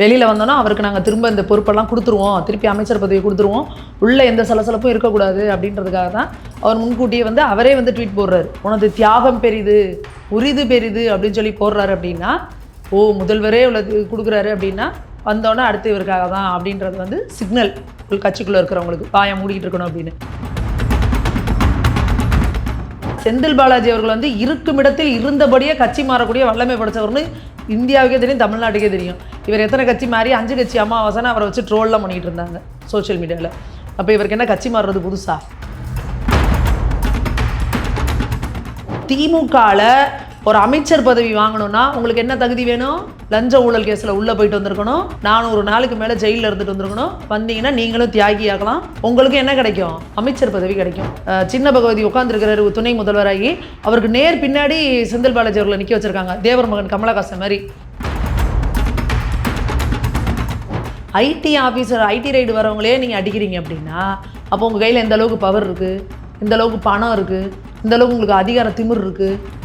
வெளியில் வந்தோன்னா அவருக்கு நாங்கள் திரும்ப இந்த பொறுப்பெல்லாம் கொடுத்துருவோம், திருப்பி அமைச்சர் பதவி கொடுத்துருவோம், உள்ளே எந்த சலசலப்பும் இருக்கக்கூடாது அப்படின்றதுக்காக தான் அவர் முன்கூட்டியே வந்து அவரே வந்து ட்வீட் போடுறாரு. உனது தியாகம் பெரிது, உரிது பெரிது அப்படின்னு சொல்லி போடுறாரு. அப்படின்னா முதல்வரே உள்ளது கொடுக்குறாரு அப்படின்னா வந்தோன்னே அடுத்து இவருக்காக தான் அப்படின்றது வந்து சிக்னல் கட்சிக்குள்ளே இருக்கிறவங்களுக்கு வாயை மூடிக்கிட்டு இருக்கணும் அப்படின்னு. செந்தில் பாலாஜி அவர்கள் வந்து இருக்கும் இடத்தில் இருந்தபடியே கட்சி மாறக்கூடிய வல்லமை படைச்சவர்னு இந்தியாவுக்கே தெரியும், தமிழ்நாட்டுக்கே தெரியும். இவர் எத்தனை கட்சி மாறி 5 கட்சி அமாவாசைன்னு அவரை வச்சு ட்ரோல்லாம் பண்ணிகிட்டு இருந்தாங்க சோஷியல் மீடியாவில். அப்போ இவருக்கு என்ன கட்சி மாறுறது புதுசா? திமுகவில் ஒரு அமைச்சர் பதவி வாங்கணும்னா உங்களுக்கு என்ன தகுதி வேணும்? லஞ்ச ஊழல் கேஸில் உள்ளே போயிட்டு வந்திருக்கணும், 400 நாளுக்கு மேலே ஜெயிலில் இருந்துட்டு வந்திருக்கணும். வந்தீங்கன்னா நீங்களும் தியாகி ஆகலாம், உங்களுக்கு என்ன கிடைக்கும்? அமைச்சர் பதவி கிடைக்கும். சின்ன பகவதி உட்காந்துருக்கிறாரு துணை முதல்வராகி, அவருக்கு நேர் பின்னாடி செந்தில் பாலாஜி அவர்களை நிற்க வச்சுருக்காங்க, தேவர் மகன் கமலஹாசன் மாதிரி. ஐடி ஆஃபீஸர் ஐடி ரைடு வரவங்களே நீங்கள் அடிக்கிறீங்க அப்படின்னா அப்போ உங்கள் கையில் எந்த அளவுக்கு பவர் இருக்குது, இந்த அளவுக்கு பணம் இருக்குது, இந்த அளவுக்கு உங்களுக்கு அதிகார திமிர் இருக்குது.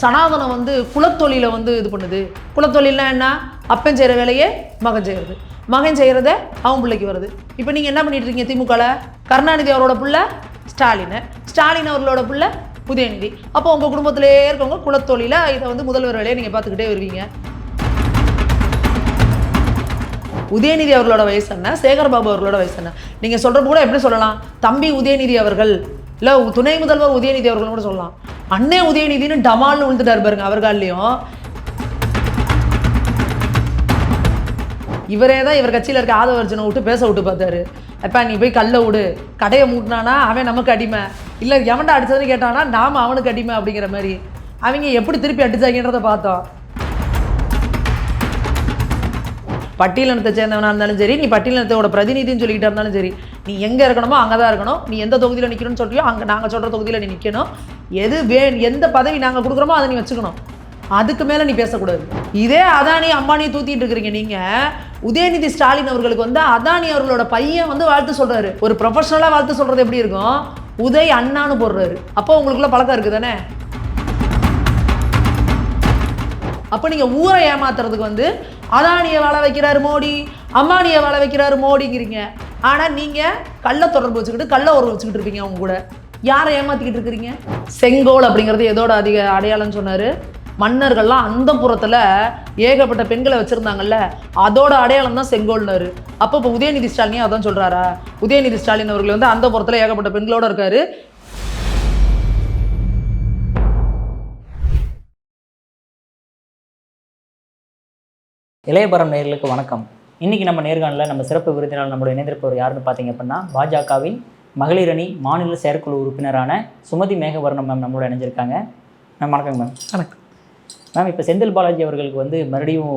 சனாதனம் வந்து குலத்தொழிலை வந்து இது பண்ணுது. குலத்தொழில்னா என்ன? அப்பன் செய்கிற வேலையே மகன் செய்கிறது, மகன் செய்கிறத அவன் பிள்ளைக்கு வருது. இப்போ நீங்கள் என்ன பண்ணிட்டு இருக்கீங்க? திமுகவில் கருணாநிதி அவரோட பிள்ளை ஸ்டாலின் அவர்களோட பிள்ளை உதயநிதி. அப்போ உங்கள் குடும்பத்திலே இருக்கவங்க குலத்தொழிலை இதை வந்து முதல்வர் வேலையை நீங்கள் பார்த்துக்கிட்டே வருவீங்க. உதயநிதி அவர்களோட வயசு என்ன, சேகர்பாபு அவர்களோட வயசு என்ன? நீங்கள் சொல்கிறப்ப கூட எப்படி சொல்லலாம்? தம்பி உதயநிதி அவர்கள், இல்லை துணை முதல்வர் உதயநிதி அவர்கள் கூட சொல்லலாம். அண்ணே உதயநிதினு டமால்னு விழுந்துட்டார் பாருங்க அவர்கள்லையும். இவரே தான் இவர் கட்சியில் இருக்க ஆதவர்ஜனை விட்டு பேச விட்டு பார்த்தாரு. அப்போ நீ போய் கல்லை விடு, கடையை மூட்டினானா அவன் நமக்கு அடிமை, இல்லை எவன்டா அடித்ததுன்னு கேட்டானா நாம் அவனுக்கு அடிமை அப்படிங்கிற மாதிரி அவங்க எப்படி திருப்பி அடித்தாங்கன்றதை பார்த்தோம். பட்டியலினத்தை சேர்ந்தவனாக இருந்தாலும் சரி, நீ பட்டியலினத்தோட பிரதிநிதின்னு சொல்லிக்கிட்டா இருந்தாலும் சரி, நீ எங்கே இருக்கணுமோ அங்கே தான் இருக்கணும். நீ எந்த தொகுதியில் நிற்கணும்னு சொல்லியோ அங்கே நாங்கள் சொல்கிற தொகுதியில் நீ நிற்கணும். எந்த பதவி நாங்கள் கொடுக்குறோமோ அதை நீ வச்சுக்கணும், அதுக்கு மேலே நீ பேசக்கூடாது. இதே அதானி அம்பானியை தூத்திட்டு இருக்கிறீங்க நீங்கள். உதயநிதி ஸ்டாலின் அவர்களுக்கு வந்து அதானி அவர்களோட பையன் வந்து வாழ்த்து சொல்கிறாரு. ஒரு ப்ரொஃபஷனலாக வாழ்த்து சொல்கிறது எப்படி இருக்கும்? உதய் அண்ணான்னு போடுறாரு. அப்போ உங்களுக்குள்ள பழக்கம் இருக்குது தானே? அப்போ நீங்கள் ஊரை ஏமாத்துறதுக்கு வந்து அதானியை வாழ வைக்கிறாரு மோடி, அம்பானியை வாழ வைக்கிறாரு மோடிங்கிறீங்க. ஆனால் நீங்கள் கள்ள தொடர்பு வச்சுக்கிட்டு கள்ள உறவு வச்சுக்கிட்டு இருப்பீங்க. அவங்க கூட யாரை ஏமாற்றிக்கிட்டு இருக்கிறீங்க? செங்கோல் அப்படிங்கிறது எதோட அதிக அடையாளம்னு சொன்னார்? மன்னர்கள்லாம் அந்த புறத்தில் ஏகப்பட்ட பெண்களை வச்சுருந்தாங்கல்ல, அதோட அடையாளம் தான் செங்கோல்னாரு. அப்போ இப்போ உதயநிதி ஸ்டாலினே அதான் சொல்கிறாரா? உதயநிதி ஸ்டாலின் அவர்கள் வந்து அந்த புறத்தில் ஏகப்பட்ட பெண்களோடு இருக்காரு. இளையபரம் நேயர்களுக்கு வணக்கம். இன்றைக்கி நம்ம நேர்காணலில் நம்ம சிறப்பு விருந்தினால் நம்மளோட இணைந்திருப்பவர் யாருன்னு பார்த்தீங்க அப்படின்னா, பாஜகவின் மகளிர் அணி மாநில செயற்குழு உறுப்பினரான சுமதி மேகவர்ணம் மேம் நம்மளோட இணைஞ்சிருக்காங்க. மேம் வணக்கம் மேம். வணக்கம் மேம். இப்போ செந்தில் பாலாஜி அவர்களுக்கு வந்து மறுபடியும்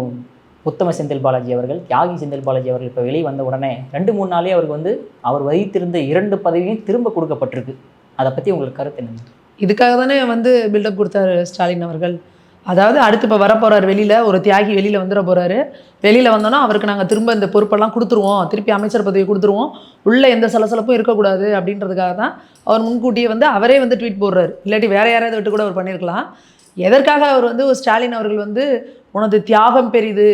உத்தம செந்தில் பாலாஜி அவர்கள், தியாகி செந்தில் பாலாஜி அவர்கள் இப்போ வெளியே வந்த உடனே 2-3 நாளே அவருக்கு வந்து அவர் வகித்திருந்த 2 பதவியும் திரும்ப கொடுக்கப்பட்டிருக்கு. அதை பற்றி உங்களுக்கு கருத்து என்ன? இதுக்காக தானே வந்து பில்டப் கொடுத்தாரு ஸ்டாலின் அவர்கள். அதாவது அடுத்து இப்போ வரப்போகிறார், வெளியில் ஒரு தியாகி வெளியில் வந்துட போகிறாரு. வெளியில் வந்தோன்னா அவருக்கு நாங்கள் திரும்ப இந்த பொறுப்பெல்லாம் கொடுத்துருவோம், திருப்பி அமைச்சர் பதவி கொடுத்துருவோம், உள்ளே எந்த சலசலப்பும் இருக்கக்கூடாது அப்படின்றதுக்காக தான் அவர் முன்கூட்டியே வந்து அவரே வந்து ட்வீட் போடுறாரு. இல்லாட்டி வேறு யாராவது விட்டு கூட அவர் பண்ணியிருக்கலாம். எதற்காக அவர் வந்து ஸ்டாலின் அவர்கள் வந்து உனது தியாகம் பெரிது,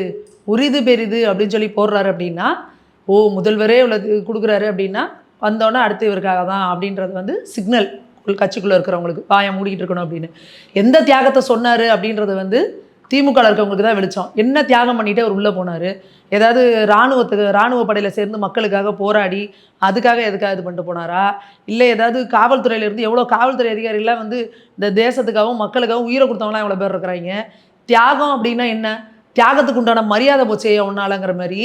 உரிது பெரிது அப்படின்னு சொல்லி போடுறாரு அப்படின்னா முதல்வரே உள்ளது கொடுக்குறாரு அப்படின்னா வந்தோன்னே அடுத்து இவருக்காக தான் அப்படின்றது வந்து சிக்னல் கட்சிக்குள்ளே இருக்கிறவங்களுக்கு வாயை மூடிக்கிட்டு இருக்கணும் அப்படின்னு. எந்த தியாகத்தை சொன்னார் அப்படின்றது வந்து திமுகவில் இருக்கவங்களுக்கு தான் வெளிச்சம். என்ன தியாகம் பண்ணிட்டு அவர் உள்ளே போனார்? ஏதாவது இராணுவ படையில் சேர்ந்து மக்களுக்காக போராடி அதுக்காக எதுக்காக இது பண்ணிட்டு போனாரா? இல்லை ஏதாவது காவல்துறையிலேருந்து எவ்வளோ காவல்துறை அதிகாரிகள்லாம் வந்து இந்த தேசத்துக்காகவும் மக்களுக்காகவும் உயிரை கொடுத்தவங்களாம் எவ்வளோ பேர் இருக்கிறாங்க. தியாகம் அப்படின்னா என்ன? தியாகத்துக்கு உண்டான மரியாதை போச்சே ஒன்றாலங்கிற மாதிரி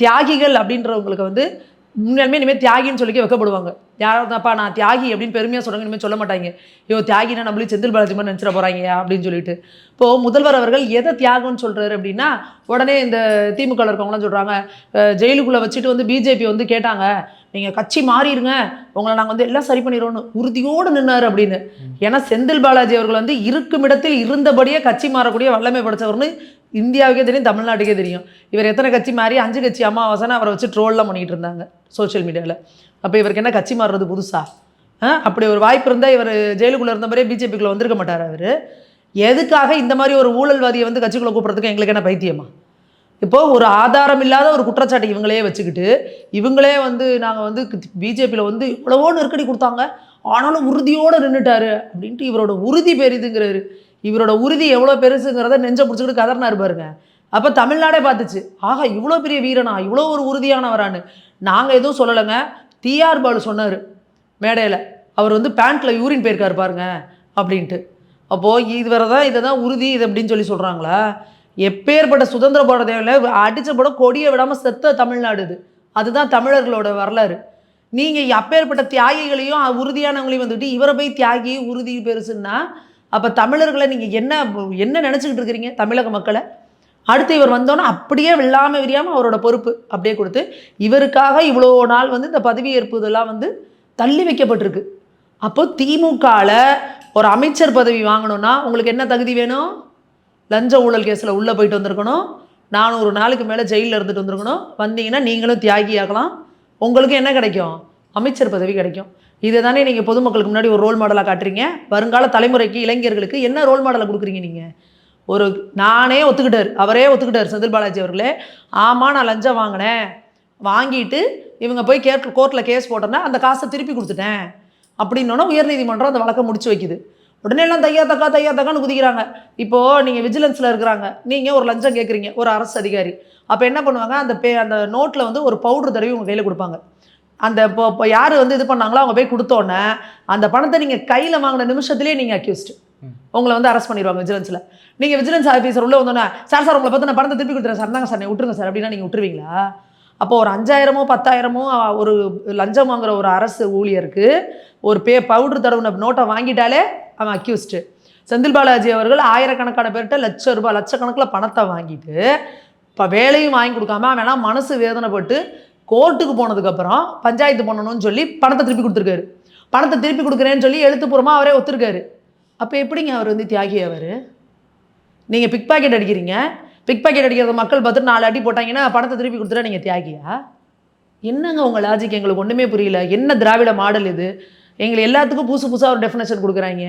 தியாகிகள் அப்படின்றவங்களுக்கு வந்து உண்மையாலுமே இனிமேல் தியாகின்னு சொல்லிக்க வைக்கப்படுவாங்க. யாராவதுப்பா நான் தியாகி அப்படின்னு பெருமையாக சொல்கிறாங்க, இனிமேல் சொல்ல மாட்டாங்க. தியாகினா நம்மளே செந்தில் பாலாஜி மாதிரி நினச்சிட போகிறாங்க அப்படின்னு சொல்லிட்டு. இப்போது முதல்வர் அவர்கள் எதை தியாகம்னு சொல்கிறாரு அப்படின்னா, உடனே இந்த திமுகவில் இருக்கவங்களாம் சொல்கிறாங்க, ஜெயிலுக்குள்ளே வச்சுட்டு வந்து பிஜேபி வந்து கேட்டாங்க, நீங்கள் கட்சி மாறிடுங்க, உங்களை நாங்கள் வந்து எல்லாம் சரி பண்ணிடுவோன்னு உறுதியோடு நின்னார் அப்படின்னு. ஏன்னா செந்தில் பாலாஜி அவர்கள் வந்து இருக்கும் இடத்தில் இருந்தபடியே கட்சி மாறக்கூடிய வல்லமை படைச்சவர்னு இந்தியாவுக்கே தெரியும், தமிழ்நாட்டுக்கே தெரியும். இவர் எத்தனை கட்சி மாறி 5 கட்சி அமாவாசைன்னு அவரை வச்சு ட்ரோல்லாம் பண்ணிகிட்டு இருந்தாங்க சோஷியல் மீடியாவில். அப்போ இவருக்கு என்ன கட்சி மாறுறது புதுசா? அப்படி ஒரு வாய்ப்பு இருந்தால் இவர் ஜெயிலுக்குள்ளே இருந்த மாதிரியே பிஜேபிக்குள்ளே வந்திருக்க மாட்டார். அவர் எதுக்காக இந்த மாதிரி ஒரு ஊழல்வாதியை வந்து கட்சிக்குள்ளே கூப்பிட்றதுக்கு எங்களுக்கு என்ன பைத்தியமா? இப்போது ஒரு ஆதாரம் இல்லாத ஒரு குற்றச்சாட்டு இவங்களே வச்சுக்கிட்டு இவங்களே வந்து நாங்கள் வந்து பிஜேபியில் வந்து இவ்வளவோ நெருக்கடி கொடுத்தாங்க, ஆனாலும் உறுதியோடு நின்றுட்டாரு அப்படின்ட்டு இவரோட உறுதி பெரிதுங்கிறாரு. இவரோட உறுதி எவ்வளோ பெருசுங்கிறத நெஞ்சை பிடிச்சிக்கிட்டு கதறினார் பாருங்க. அப்போ தமிழ்நாடே பார்த்துச்சு, ஆகா இவ்வளோ பெரிய வீரனா, இவ்வளோ ஒரு உறுதியானவரான்னு. நாங்கள் எதுவும் சொல்லலைங்க. டிஆர் பாலு சொன்னார் மேடையில், அவர் வந்து பேண்ட்டில் யூரின் போயிருக்காரு பாருங்க அப்படின்ட்டு. அப்போது இதுவரை தான் இதை தான் உறுதி இது அப்படின்னு சொல்லி சொல்கிறாங்களா? எப்பேற்பட்ட சுதந்திர போராட்டத்தில் அடித்த படம் கொடியை விடாமல் செத்த தமிழ்நாடு இது. அதுதான் தமிழர்களோட வரலாறு. நீங்கள் அப்பேற்பட்ட தியாகிகளையும் உறுதியானவங்களையும் வந்துட்டு இவரை போய் தியாகி உறுதி பெருசுன்னா அப்போ தமிழர்களை நீங்கள் என்ன நினச்சிக்கிட்டு இருக்கிறீங்க தமிழக மக்களை? அடுத்து இவர் வந்தோன்னா அப்படியே வெல்லாமல் விரியாமல் அவரோட பொறுப்பு அப்படியே கொடுத்து இவருக்காக இவ்வளோ நாள் வந்து இந்த பதவியேற்பு இதெல்லாம் வந்து தள்ளி வைக்கப்பட்டிருக்கு. அப்போது திமுகவில் ஒரு அமைச்சர் பதவி வாங்கணும்னா உங்களுக்கு என்ன தகுதி வேணும்? லஞ்ச ஊழல் கேஸில் உள்ளே போயிட்டு வந்திருக்கணும், 400 நாளுக்கு மேலே ஜெயிலில் இருந்துட்டு வந்திருக்கணும். வந்தீங்கன்னா நீங்களும் தியாகி ஆகலாம், உங்களுக்கு என்ன கிடைக்கும்? அமைச்சர் பதவி கிடைக்கும். இதை தானே நீங்கள் பொதுமக்களுக்கு முன்னாடி ஒரு ரோல் மாடலாக காட்டுறீங்க. வருங்கால தலைமுறைக்கு இளைஞர்களுக்கு என்ன ரோல் மாடலை கொடுக்குறீங்க நீங்கள்? ஒரு நானே ஒத்துக்கிட்டார், அவரே ஒத்துக்கிட்டார் செந்தில் பாலாஜி அவர்களே, ஆமாம் நான் லஞ்சம் வாங்கினேன், வாங்கிட்டு இவங்க போய் கோர்ட்டில் கேஸ் போட்டோன்னா அந்த காசை திருப்பி கொடுத்துட்டேன் அப்படின்னோன்னா உயர்நீதிமன்றம் அந்த வழக்கை முடிச்சு வைக்குது. உடனே எல்லாம் தையா தக்கான்னு குதிக்கிறாங்க. இப்போது நீங்கள் விஜிலன்ஸில் இருக்கிறாங்க, நீங்கள் ஒரு லஞ்சம் கேட்குறீங்க ஒரு அரசு அதிகாரி, அப்போ என்ன பண்ணுவாங்க, அந்த நோட்டில் வந்து ஒரு பவுட்ரு தடவி உங்கள் கையில் கொடுப்பாங்க. அந்த இப்போ யார் வந்து இது பண்ணாங்களோ அவங்க போய் கொடுத்தோன்னே அந்த பணத்தை நீங்கள் கையில் வாங்கின நிமிஷத்துலேயே நீங்கள் அக்யூஸ்டு, உங்களை வந்து அரெஸ்ட் பண்ணிடுவாங்க விஜிலன்ஸில். நீங்கள் விஜிலன்ஸ் ஆஃபீஸர் உள்ளே வந்தோன்னே சார் உங்களை பார்த்து நான் பணத்தை திருப்பி கொடுத்துறேன் சார், தாங்க சார் நீ விட்டுருங்க சார் அப்படின்னா நீங்கள் விட்டுருவீங்களா? அப்போ ஒரு 5000மோ 10,000மோ ஒரு லஞ்சம் வாங்குகிற ஒரு அரசு ஊழியருக்கு ஒரு பவுட்ரு தடவுன நோட்டை வாங்கிட்டாலே அவன் அக்யூஸ்டு. செந்தில் பாலாஜி அவர்கள் ஆயிரக்கணக்கான பேர்கிட்ட லட்சக்கணக்கில் பணத்தை வாங்கிட்டு இப்போ வேலையும் வாங்கி கொடுக்காம அவன் மனசு வேதனைப்பட்டு கோர்ட்டுக்கு போனதுக்கப்புறம் பஞ்சாயத்து பண்ணணும்னு சொல்லி பணத்தை திருப்பி கொடுத்துருக்காரு. பணத்தை திருப்பி கொடுக்குறேன்னு சொல்லி எழுத்துப்பூர்வமாக அவரே ஒத்துருக்காரு. அப்போ எப்படிங்க அவர் வந்து தியாகி? அவர் நீங்கள் பிக் பாக்கெட் அடிக்கிறீங்க, பிக் பாக்கெட் அடிக்கிறத மக்கள் பார்த்துட்டு 4 அடி போட்டாங்கன்னா பணத்தை திருப்பி கொடுத்துட்டா நீங்கள் தியாகியா? என்னங்க உங்கள் லாஜிக்? எங்களுக்கு ஒன்றுமே புரியல. என்ன திராவிட மாடல் இது? எங்களுக்கு எல்லாத்துக்கும் புதுசாக ஒரு டெஃபினேஷன் கொடுக்குறாங்க.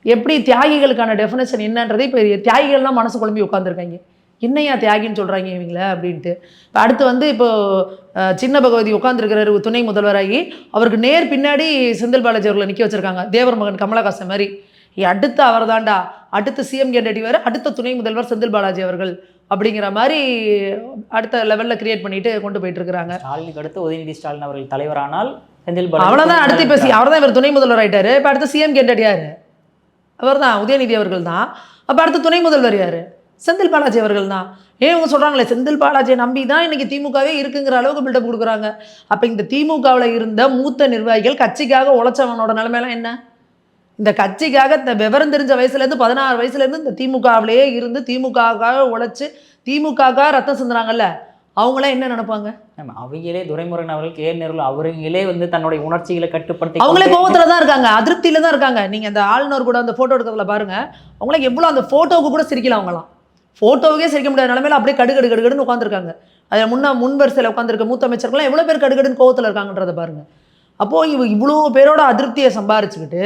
எப்படி தியாகிகளுக்கான டெஃபினேஷன் என்னன்றதே இப்போ தியாகிகள்லாம் மனசு குழம்பி உட்காந்துருக்காங்க. என்னையா தியாகின்னு சொல்கிறாங்க இவங்கள அப்படின்ட்டு. இப்போ அடுத்து வந்து இப்போது சின்ன பகவதி உட்காந்துருக்கிறாரு துணை முதல்வராகி, அவருக்கு நேர் பின்னாடி செந்தில் பாலாஜி அவர்களை நிற்க வச்சுருக்காங்க, தேவர் மகன் கமலஹாசன் மாதிரி. அடுத்து அவர் தாண்டா, அடுத்த சிஎம் கேண்டிடேட் வேறு, அடுத்த துணை முதல்வர் செந்தில் பாலாஜி அவர்கள் அப்படிங்கிற மாதிரி அடுத்த லெவலில் கிரியேட் பண்ணிட்டு கொண்டு போயிட்டு இருக்கிறாங்க. ஸ்டாலினுக்கு அடுத்து உதயநிதி ஸ்டாலின் அவர்கள் தலைவரானால் செந்தில் பாலாஜி அவ்வளோதான். அடுத்து இப்போ அவர் தான் இவர் துணை முதல்வர் ஆகிட்டாரு. இப்போ அடுத்த சிஎம் கேண்டிடேட் யார்? அவர் தான், உதயநிதி அவர்கள் தான். அப்போ அடுத்த துணை முதல்வர் யார்? செந்தில் பாலாஜி அவர்கள் தான். இவங்க சொல்கிறாங்களே செந்தில் பாலாஜியை நம்பி தான் இன்றைக்கி திமுகவே இருக்குங்கிற அளவுக்கு பில்டப் கொடுக்குறாங்க. அப்போ இந்த திமுகவில் இருந்த மூத்த நிர்வாகிகள் கட்சிக்காக உழைச்சவனோட நிலைமையெல்லாம் என்ன? இந்த கட்சிக்காக இந்த விவரம் தெரிஞ்ச வயசுலேருந்து 16 வயசுலேருந்து இந்த திமுகவிலேயே இருந்து திமுகவுக்காக உழைச்சி திமுகவுக்காக ரத்தம் சிந்துறாங்கல்ல, அவங்களாம் என்ன நினைப்பாங்க? அவங்களே துரைமுருகன் அவர்கள், கே நேரு அவங்களே வந்து தன்னுடைய உணர்ச்சிகளை கட்டுப்படுத்தி அவங்களே கோபத்தில் தான் இருக்காங்க, அதிருப்தியில் தான் இருக்காங்க. நீங்கள் அந்த ஆளுநர் கூட அந்த ஃபோட்டோ எடுக்கிறதுல பாருங்கள், அவங்களாம் எவ்வளோ அந்த ஃபோட்டோவுக்கு கூட சிரிக்கலாம். அவங்களாம் ஃபோட்டோவுக்கே சிரிக்க முடியாத நிலமையில அப்படியே கடுகடுன்னு உட்காந்துருக்காங்க. அதில் முன் வரிசையில் உட்காந்துருக்க மூத்த அமைச்சர்கள்லாம் எவ்வளோ பேர் கடுகடுன்னு கோவத்தில் இருக்காங்கன்றதை பாருங்கள். அப்போது இவ்வளோ பேரோட அதிருப்தியை சம்பாரிச்சுக்கிட்டு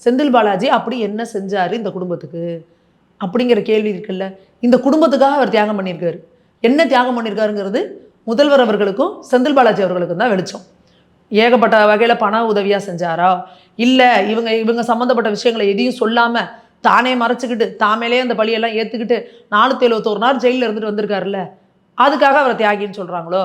செந்தில் பாலாஜி அப்படி என்ன செஞ்சார் இந்த குடும்பத்துக்கு அப்படிங்கிற கேள்வி இருக்குல்ல. இந்த குடும்பத்துக்காக அவர் தியாகம் பண்ணியிருக்காரு. என்ன தியாகம் பண்ணியிருக்காருங்கிறது முதல்வர் அவர்களுக்கும் செந்தில் பாலாஜி அவர்களுக்கும் தான் வெளிச்சம். ஏகப்பட்ட வகையில் பண உதவியாக செஞ்சாரா, இல்லை இவங்க சம்மந்தப்பட்ட விஷயங்களை எதையும் சொல்லாமல் தானே மறைச்சிக்கிட்டு தாமேலே அந்த பழியெல்லாம் ஏற்றுக்கிட்டு 471 நாள் ஜெயிலில் இருந்துட்டு வந்திருக்காருல்ல, அதுக்காக அவரை தியாகின்னு சொல்கிறாங்களோ,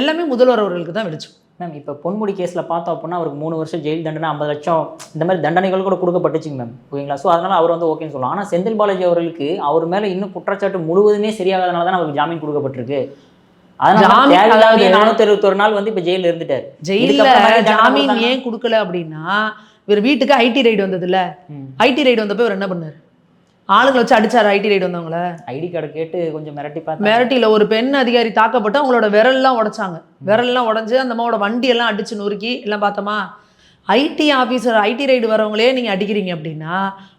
எல்லாமே முதல்வர் அவர்களுக்கு தான் வெளிச்சம். மேம் இப்போ பொன்முடி கேஸில் பார்த்தோம் அப்படின்னா அவருக்கு 3 வருஷம் ஜெயில் தண்டனை, 50 லட்சம் இந்த மாதிரி தண்டனைகள் கூட கொடுக்கப்பட்டுச்சுங்க மேம், ஓகேங்களா? ஸோ அதனால் அவர் வந்து ஓகேன்னு சொல்லலாம். ஆனால் செந்தில் பாலாஜி அவர்களுக்கு அவர் மேலே இன்னும் குற்றச்சாட்டு முழுவதுமே சரியாகாதனால தான் அவருக்கு ஜாமீன் கொடுக்கப்பட்டிருக்கு. அதனால 461 நாள் வந்து இப்போ ஜெயிலில் இருந்துட்டார். ஜெயிலில் ஜாமீன் ஏன் கொடுக்கல அப்படின்னா, இவர் வீட்டுக்கு ஐடி ரைடு வந்ததுல்ல, ஐடி ரைடு வந்தப்போ இவர் என்ன பண்ணார்? ஆளுங்களை வச்சு அடிச்சார். ஐடி ரைடு வந்தவங்கள ஐடி கார்டு கேட்டு கொஞ்சம் மிரட்டியில் ஒரு பெண் அதிகாரி தாக்கப்பட்டு அவங்களோட விரல்லாம் உடைச்சாங்க. விரல்லாம் உடஞ்சி அந்த அம்மாவோட வண்டியெல்லாம் அடிச்சு நொறுக்கி எல்லாம் பார்த்தோமா. ஐடி ஆஃபீஸர் ஐடி ரைடு வரவங்களே நீங்கள் அடிக்கிறீங்க அப்படின்னா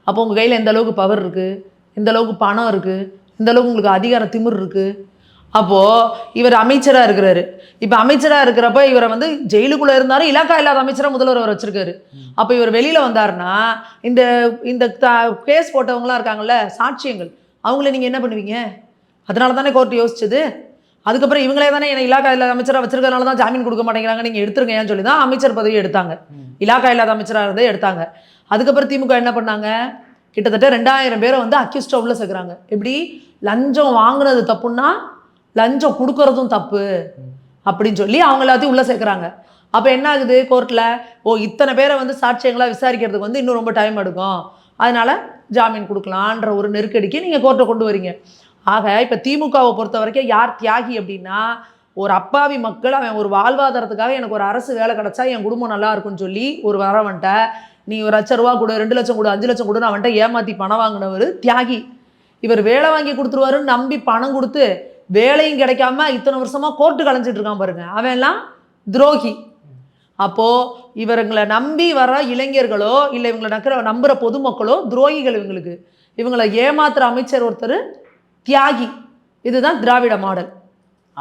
அப்போ உங்கள் கையில் எந்த அளவுக்கு பவர் இருக்குது, எந்த அளவுக்கு பணம் இருக்குது, எந்த அளவுக்கு உங்களுக்கு அதிகார திமிர் இருக்குது. அப்போது இவர் அமைச்சராக இருக்கிறாரு. இப்போ அமைச்சராக இருக்கிறப்ப இவரை வந்து ஜெயிலுக்குள்ளே இருந்தாலும் இலாக்கா இல்லாத அமைச்சராக முதல்வர் அவர் வச்சிருக்காரு. அப்போ இவர் வெளியில் வந்தாருன்னா இந்த இந்த கேஸ் போட்டவங்களாம் இருக்காங்கல்ல சாட்சியங்கள், அவங்கள நீங்கள் என்ன பண்ணுவீங்க? அதனால தானே கோர்ட் யோசிச்சது. அதுக்கப்புறம் இவங்களே தானே என்ன இலாக்கா இல்லாத அமைச்சராக வச்சிருக்கிறதுனால தான் ஜாமீன் கொடுக்க மாட்டேங்கிறாங்க, நீங்கள் எடுத்துருங்க ஏன்னு சொல்லி தான் அமைச்சர் பதவி எடுத்தாங்க. இலாக்கா இல்லாத அமைச்சராக இருந்தே எடுத்தாங்க. அதுக்கப்புறம் திமுக என்ன பண்ணாங்க? கிட்டத்தட்ட 2000 பேரை வந்து அக்யூஸ்டாக உள்ள சேர்க்குறாங்க. எப்படி? லஞ்சம் வாங்கினது தப்புன்னா லஞ்சம் கொடுக்கறதும் தப்பு அப்படின்னு சொல்லி அவங்க எல்லாத்தையும் உள்ளே சேர்க்குறாங்க. அப்போ என்ன ஆகுது கோர்ட்டில்? இத்தனை பேரை வந்து சாட்சியங்களாக விசாரிக்கிறதுக்கு வந்து இன்னும் ரொம்ப டைம் எடுக்கும், அதனால் ஜாமீன் கொடுக்கலான்ற ஒரு நெருக்கடிக்கு நீங்கள் கோர்ட்டை கொண்டு வரீங்க. ஆக இப்போ திமுகவை பொறுத்த வரைக்கும் யார் தியாகி அப்படின்னா, ஒரு அப்பாவி மக்கள் அவன் ஒரு வாழ்வாதாரத்துக்காக எனக்கு ஒரு அரசு வேலை கிடச்சா என் குடும்பம் நல்லா இருக்குன்னு சொல்லி ஒரு வரவன்ட்ட நீ ஒரு 1,00,000 ரூபா கொடு, 2 லட்சம் கொடு, 5 லட்சம் கொடுன்னு அவன்கிட்ட ஏமாற்றி பணம் வாங்கினவர் தியாகி. இவர் வேலை வாங்கி கொடுத்துருவாருன்னு நம்பி பணம் கொடுத்து வேலையும் கிடைக்காம இத்தனை வருஷமாக கோர்ட்டு கலைஞ்சிட்டு இருக்கான் பாருங்க, அவன் எல்லாம் துரோகி. அப்போது இவங்களை நம்பி வர இளைஞர்களோ இல்லை இவங்களை நம்புகிற பொதுமக்களோ துரோகிகள். இவங்களை ஏமாத்துற அமைச்சர் ஒருத்தர் தியாகி. இதுதான் திராவிட மாடல்.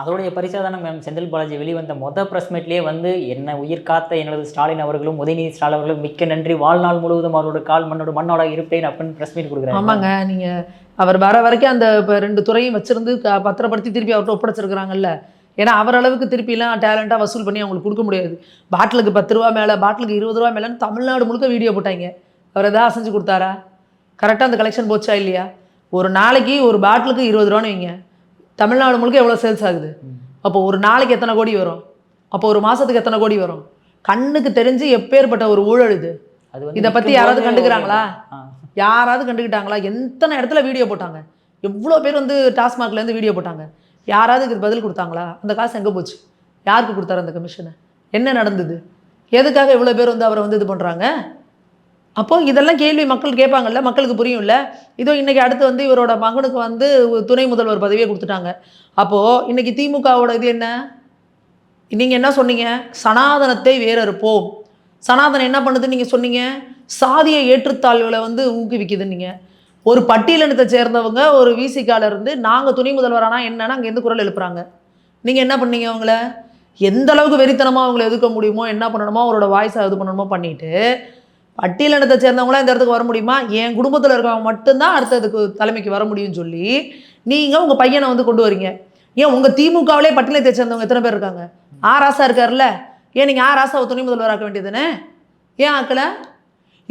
அதோடைய பரிசாதானம் மேம் செந்தில் பாலாஜி வெளிவந்த ப்ரெஸ் மீட்லேயே வந்து என்ன உயிர் காத்த எனது ஸ்டாலின் அவர்களும் உதயநிதி ஸ்டாலின் அவர்களும் மிக்க நன்றி, வாழ்நாள் முழுவதும் அவரோட கால் மண்ணோட இருப்பேன் அப்படின்னு ப்ரெஸ் மீட் கொடுக்குறாங்க. ஆமாங்க, நீங்கள் அவர் வர வரைக்கும் அந்த 2 துறையும் வச்சிருந்து பத்திரப்படுத்தி திருப்பி அவர்கிட்ட ஒப்படைச்சிருக்கிறாங்கல்ல. ஏன்னா அவர் அளவுக்கு திருப்பிலாம் டேலண்ட்டாக வசூல் பண்ணி அவங்களுக்கு கொடுக்க முடியாது. பாட்டிலுக்கு 10 ரூபா மேலே, பாட்டிலுக்கு 20 ரூபா மேலேன்னு தமிழ்நாடு முழுக்க வீடியோ போட்டாங்க. அவர் எதாவது செஞ்சு கொடுத்தாரா? கரெக்டாக அந்த கலெக்ஷன் போச்சா இல்லையா? ஒரு நாளைக்கு ஒரு பாட்டிலுக்கு 20 ரூபான்னு வைங்க, தமிழ்நாடு முழுக்க எவ்வளோ சேல்ஸ் ஆகுது? அப்போ ஒரு நாளைக்கு எத்தனை கோடி வரும்? அப்போ ஒரு மாதத்துக்கு எத்தனை கோடி வரும்? கண்ணுக்கு தெரிஞ்சு எப்பேற்பட்ட ஒரு ஊழல் இது. இதை பற்றி யாராவது கண்டுக்கிறாங்களா? யாராவது கண்டுக்கிட்டாங்களா? எத்தனை இடத்துல வீடியோ போட்டாங்க, எவ்வளோ பேர் வந்து டாஸ்மாக்லேருந்து வீடியோ போட்டாங்க. யாராவது இதுக்கு பதில் கொடுத்தாங்களா? அந்த காசு எங்கே போச்சு? யாருக்கு கொடுத்தாரு அந்த கமிஷனை? என்ன நடந்தது? எதுக்காக இவ்வளோ பேர் வந்து அவரை வந்து இது பண்ணுறாங்க? அப்போது இதெல்லாம் கேள்வி மக்கள் கேட்பாங்கல்ல, மக்களுக்கு புரியும்ல. இதோ இன்றைக்கி அடுத்து வந்து இவரோட மகனுக்கு வந்து துணை முதல்வர் பதவியை கொடுத்துட்டாங்க. அப்போது இன்றைக்கி திமுகவோட இது என்ன? நீங்கள் என்ன சொன்னீங்க? சனாதனத்தை வேறறுப்போம். சனாதனம் என்ன பண்ணுதுன்னு நீங்கள் சொன்னீங்க? சாதிய ஏற்றுத்தாழ்வுகளை வந்து ஊக்குவிக்குதுன்னீங்க. ஒரு பட்டியலினத்தை சேர்ந்தவங்க ஒரு விசிகால இருந்து நாங்கள் துணை முதல்வரானா என்னன்னா அங்கே எந்த குரல் எழுப்புறாங்க. நீங்கள் என்ன பண்ணீங்க? அவங்கள எந்த அளவுக்கு வெறித்தனமாக அவங்கள எதுக்க முடியுமோ, என்ன பண்ணணுமோ அவரோட வாய்ஸை இது பண்ணணுமோ பண்ணிவிட்டு, பட்டியலினத்தை சேர்ந்தவங்களாம் இந்த இடத்துக்கு வர முடியுமா? என் குடும்பத்தில் இருக்கவங்க மட்டும்தான் அடுத்ததுக்கு தலைமைக்கு வர முடியும்னு சொல்லி நீங்கள் உங்கள் பையனை வந்து கொண்டு வரீங்க. ஏன் உங்கள் திமுகவிலே பட்டியலினத்தை சேர்ந்தவங்க எத்தனை பேர் இருக்காங்க? ஆராசா இருக்கார்ல, ஏன் நீங்கள் ஆராசாவை துணை முதல்வர் ஆக்க வேண்டியதுன்னு ஏன் ஆக்கலை?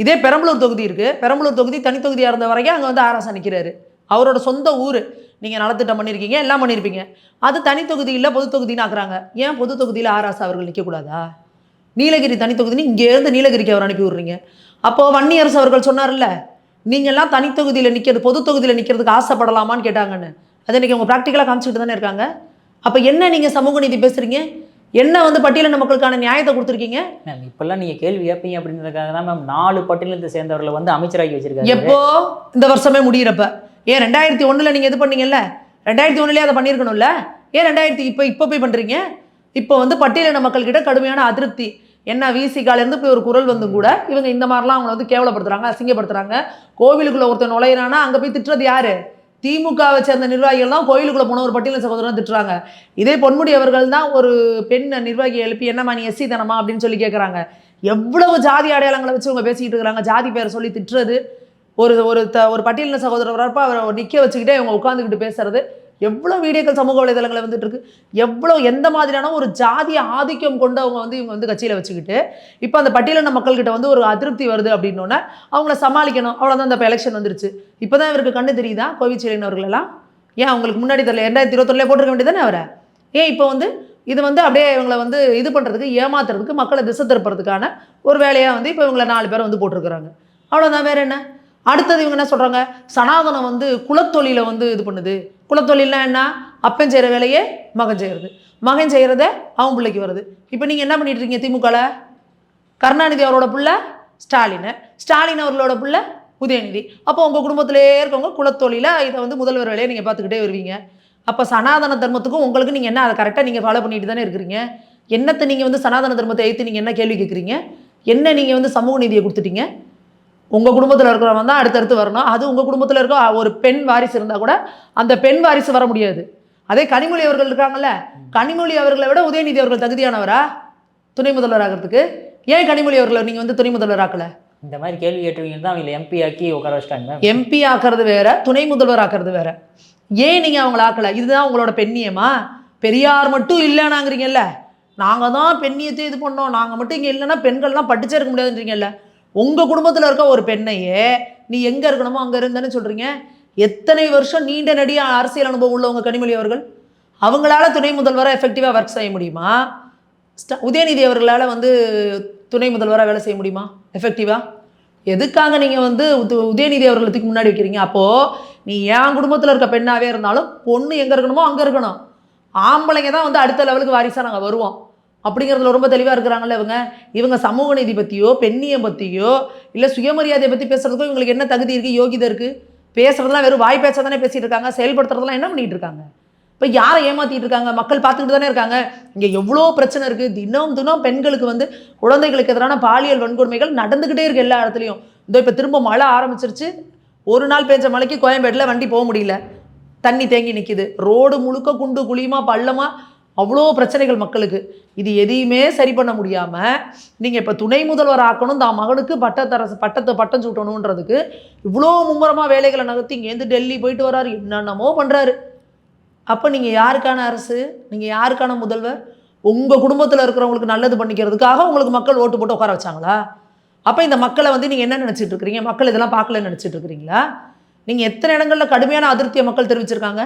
இதே பெரம்பலூர் தொகுதி இருக்குது, பெரம்பலூர் தொகுதி தனித்தொகுதியாக இருந்த வரைக்கும் அங்கே வந்து ஆராசா நிற்கிறாரு. அவரோட சொந்த ஊர். நீங்கள் நலத்திட்டம் பண்ணியிருக்கீங்க, எல்லாம் பண்ணியிருப்பீங்க. அது தனித்தொகுதி இல்லை பொது தொகுதின்னு ஆக்குறாங்க. ஏன் பொது தொகுதியில் ஆராசா அவர்கள் நிற்கக்கூடாதா? நீலகிரி தனித்தொகுதின்னு இங்கேருந்து நீலகிரிக்கு அவர் அனுப்பி விட்றீங்க. அப்போது வன்னியரசு அவர்கள் சொன்னார்ல, நீங்கள்லாம் தனித்தொகுதியில் நிற்கிறது பொது தொகுதியில் நிற்கிறதுக்கு ஆசைப்படலாமான்னு கேட்டாங்கன்னு. அது இன்றைக்கி அவங்க ப்ராக்டிக்கலாக காமிச்சிட்டு தானே இருக்காங்க. அப்போ என்ன நீங்கள் சமூக நீதி பேசுகிறீங்க? என்ன வந்து பட்டியலின மக்களுக்கான நியாயத்தை கொடுத்துருக்கீங்க? மேம் இப்பெல்லாம் நீங்கள் கேள்வி கேட்பீங்க அப்படின்றதுக்காக தான் மேம் 4 பட்டியலத்தை சேர்ந்தவர்களை வந்து அமைச்சராகி வச்சிருக்காங்க. எப்போ? இந்த வருஷமே முடிகிறப்ப. ஏன் 2001 நீங்கள் இது பண்ணீங்கல்ல, 2001 அதை பண்ணியிருக்கணும்ல. ஏன் இப்போ போய் பண்ணுறீங்க? இப்போ வந்து பட்டியலின மக்கள்கிட்ட கடுமையான அதிருப்தி. என்ன விசிகாலேருந்து இப்படி ஒரு குரல் வந்து கூட இவங்க இந்த மாதிரிலாம் அவங்கள வந்து கேவலப்படுத்துகிறாங்க, அசிங்கப்படுத்துகிறாங்க. கோவிலுக்குள்ளே ஒருத்தர் நுழையிறானா அங்கே போய் திட்டுறது யார்? திமுகவை சேர்ந்த நிர்வாகிகள் தான் கோயிலுக்குள்ளே போன ஒரு பட்டியலின சகோதரன் திட்டுறாங்க. இதே பொன்முடி அவர்கள் தான் ஒரு பெண் நிர்வாகியை எழுப்பி என்னம்மா நீ எஸ்சி தானமா அப்படின்னு சொல்லி கேட்குறாங்க. எவ்வளவு ஜாதி அடையாளங்களை வச்சு இவங்க பேசிக்கிட்டு இருக்கிறாங்க. ஜாதி பேரை சொல்லி திட்டுறது, ஒரு பட்டியலின சகோதரர் வரப்போ அவரை நிற்க வச்சுக்கிட்டே இவங்க உட்காந்துக்கிட்டு பேசுறது, எவ்வளோ வீடியோக்கள் சமூக வலைதளங்களை வந்துட்டு இருக்கு. எவ்வளோ எந்த மாதிரியான ஒரு ஜாதிய ஆதிக்கம் கொண்டு அவங்க வந்து இவங்க வந்து கட்சியில் வச்சுக்கிட்டு இப்போ அந்த பட்டியலின மக்கள்கிட்ட வந்து ஒரு அதிருப்தி வருது அப்படின்னோன்னா அவங்கள சமாளிக்கணும். அவ்வளோதான். இந்த எலெக்ஷன் வந்துருச்சு. இப்போ தான் இவருக்கு கண்ணு தெரியுதா கோவிச்செழியன் அவர்களெல்லாம்? ஏன் அவங்களுக்கு முன்னாடி தெரியல? 2021 போட்டிருக்க வேண்டியதானே அவரை? ஏன் இப்போ வந்து இது வந்து அப்படியே இவங்களை வந்து இது பண்ணுறதுக்கு, ஏமாத்துறதுக்கு, மக்களை திசை திருப்புறதுக்கான ஒரு வேலையாக வந்து இப்போ இவங்களை 4 பேரை வந்து போட்டிருக்கிறாங்க. அவ்வளோதான். வேறு என்ன? அடுத்தது இவங்க என்ன சொல்கிறாங்க? சனாதனம் வந்து குலத்தொழிலை வந்து இது பண்ணுது. குலத்தொழில்னா என்ன? அப்பன் செய்கிற வேலையே மகன் செய்கிறது, மகன் செய்கிறத அவன் பிள்ளைக்கு வருது. இப்போ நீங்கள் என்ன பண்ணிட்டு இருக்கீங்க? திமுகவில் கருணாநிதி அவரோட பிள்ளை ஸ்டாலின் அவர்களோட பிள்ளை உதயநிதி. அப்போ உங்கள் குடும்பத்திலே இருக்கவங்க குலத்தொழிலை இதை வந்து முதல்வர் வேலையை நீங்கள் பார்த்துக்கிட்டே வருவீங்க. அப்போ சனாதன தர்மத்துக்கும் உங்களுக்கு நீங்கள் என்ன அதை கரெக்டாக நீங்கள் ஃபாலோ பண்ணிட்டு தானே இருக்கிறீங்க. என்னத்தை நீங்கள் வந்து சனாதன தர்மத்தை எழுத்து நீங்கள் என்ன கேள்வி கேட்குறீங்க? என்ன நீங்கள் வந்து சமூக நீதியை கொடுத்துட்டீங்க? உங்கள் குடும்பத்தில் இருக்கிறவங்க தான் அடுத்தடுத்து வரணும். அது உங்கள் குடும்பத்தில் இருக்க ஒரு பெண் வாரிசு இருந்தால் கூட அந்த பெண் வாரிசு வர முடியாது. அதே கனிமொழி அவர்கள் இருக்காங்கல்ல, கனிமொழி அவர்களை விட உதயநிதி அவர்கள் தகுதியானவரா துணை முதல்வர் ஆகிறதுக்கு? ஏன் கனிமொழி அவர்களை நீங்கள் வந்து துணை முதல்வர் ஆக்கலை? இந்த மாதிரி கேள்வி கேட்டுருவீங்க தான் அவங்களை எம்பி ஆக்கி உட்கார வச்சிட்டாங்க. எம்பி ஆக்கிறது வேற, துணை முதல்வர் ஆக்கிறது வேற. ஏன் நீங்கள் அவங்கள ஆக்கலை? இதுதான் உங்களோட பெண்ணியமா? பெரியார் மட்டும் இல்லைனாங்கிறீங்கல்ல, நாங்கள் தான் பெண்ணியத்தை இது பண்ணோம், நாங்கள் மட்டும் இங்கே இல்லைன்னா பெண்கள்லாம் படிச்சே இருக்க முடியாதுன்றீங்கல்ல. உங்கள் குடும்பத்தில் இருக்க ஒரு பெண்ணையே நீ எங்கே இருக்கணுமோ அங்கே இருந்தேன்னு சொல்கிறீங்க. எத்தனை வருஷம் நீண்ட நெடிய அரசியல் அனுபவம் உள்ளவங்க கனிமொழி அவர்கள். அவங்களால துணை முதல்வராக எஃபெக்டிவாக ஒர்க் செய்ய முடியுமா? உதயநிதி அவர்களால் வந்து துணை முதல்வராக வேலை செய்ய முடியுமா எஃபெக்டிவாக? எதுக்காக நீங்கள் வந்து உதயநிதி அவர்களுக்கு முன்னாடி வைக்கிறீங்க? அப்போது நீ என் குடும்பத்தில் இருக்க பெண்ணாகவே இருந்தாலும் பொண்ணு எங்கே இருக்கணுமோ அங்கே இருக்கணும். ஆம்பளைங்க தான் வந்து அடுத்த லெவலுக்கு வாரிசாக நாங்கள் வருவோம் அப்படிங்கிறதுல ரொம்ப தெளிவாக இருக்கிறாங்கல்ல இவங்க சமூக நீதி பற்றியோ பெண்ணியம் பற்றியோ இல்லை சுயமரியாதையை பற்றி பேசுகிறதுக்கோ இவங்களுக்கு என்ன தகுதி இருக்குது, யோகிதை இருக்குது? பேசுகிறதுலாம் வெறும் வாய் பேச்சா தானே பேசிகிட்டு இருக்காங்க, செயல்படுத்துறதுலாம் என்ன பண்ணிகிட்டு இருக்காங்க? இப்போ யாரை ஏமாற்றிட்டு இருக்காங்க? மக்கள் பார்த்துக்கிட்டு தானே இருக்காங்க. இங்கே எவ்வளோ பிரச்சனை இருக்குது. தினம் தினம் பெண்களுக்கு வந்து குழந்தைகளுக்கு எதிரான பாலியல் வன்கொடுமைகள் நடந்துக்கிட்டே இருக்குது எல்லா இடத்துலையும். இதோ இப்போ திரும்ப மழை ஆரம்பிச்சிருச்சு. ஒரு நாள் பெஞ்ச மழைக்கு கோயம்பேட்டில் வண்டி போக முடியல, தண்ணி தேங்கி நிற்கிது. ரோடு முழுக்க குண்டு குழியுமா பள்ளமாக அவ்வளோ பிரச்சனைகள் மக்களுக்கு. இது எதையுமே சரி பண்ண முடியாமல் நீங்கள் இப்போ துணை முதல்வர் ஆக்கணும், தான் மகனுக்கு பட்டம் சூட்டணுன்றதுக்கு இவ்வளோ மும்முரமாக வேலைகளை நகர்த்தி இங்கேருந்து டெல்லி போயிட்டு வராரு, என்னென்னமோ பண்ணுறாரு. அப்போ நீங்கள் யாருக்கான அரசு? நீங்கள் யாருக்கான முதல்வர்? உங்கள் குடும்பத்தில் இருக்கிறவங்களுக்கு நல்லது பண்ணிக்கிறதுக்காக உங்களுக்கு மக்கள் ஓட்டு போட்டு உட்கார வச்சாங்களா? அப்போ இந்த மக்களை வந்து நீங்கள் என்ன நினச்சிட்டு இருக்கிறீங்க? மக்கள் இதெல்லாம் பார்க்கலன்னு நினச்சிட்டு இருக்கிறீங்களா? நீங்கள் எத்தனை இடங்களில் கடுமையான அதிருப்தியை மக்கள் தெரிவிச்சிருக்காங்க,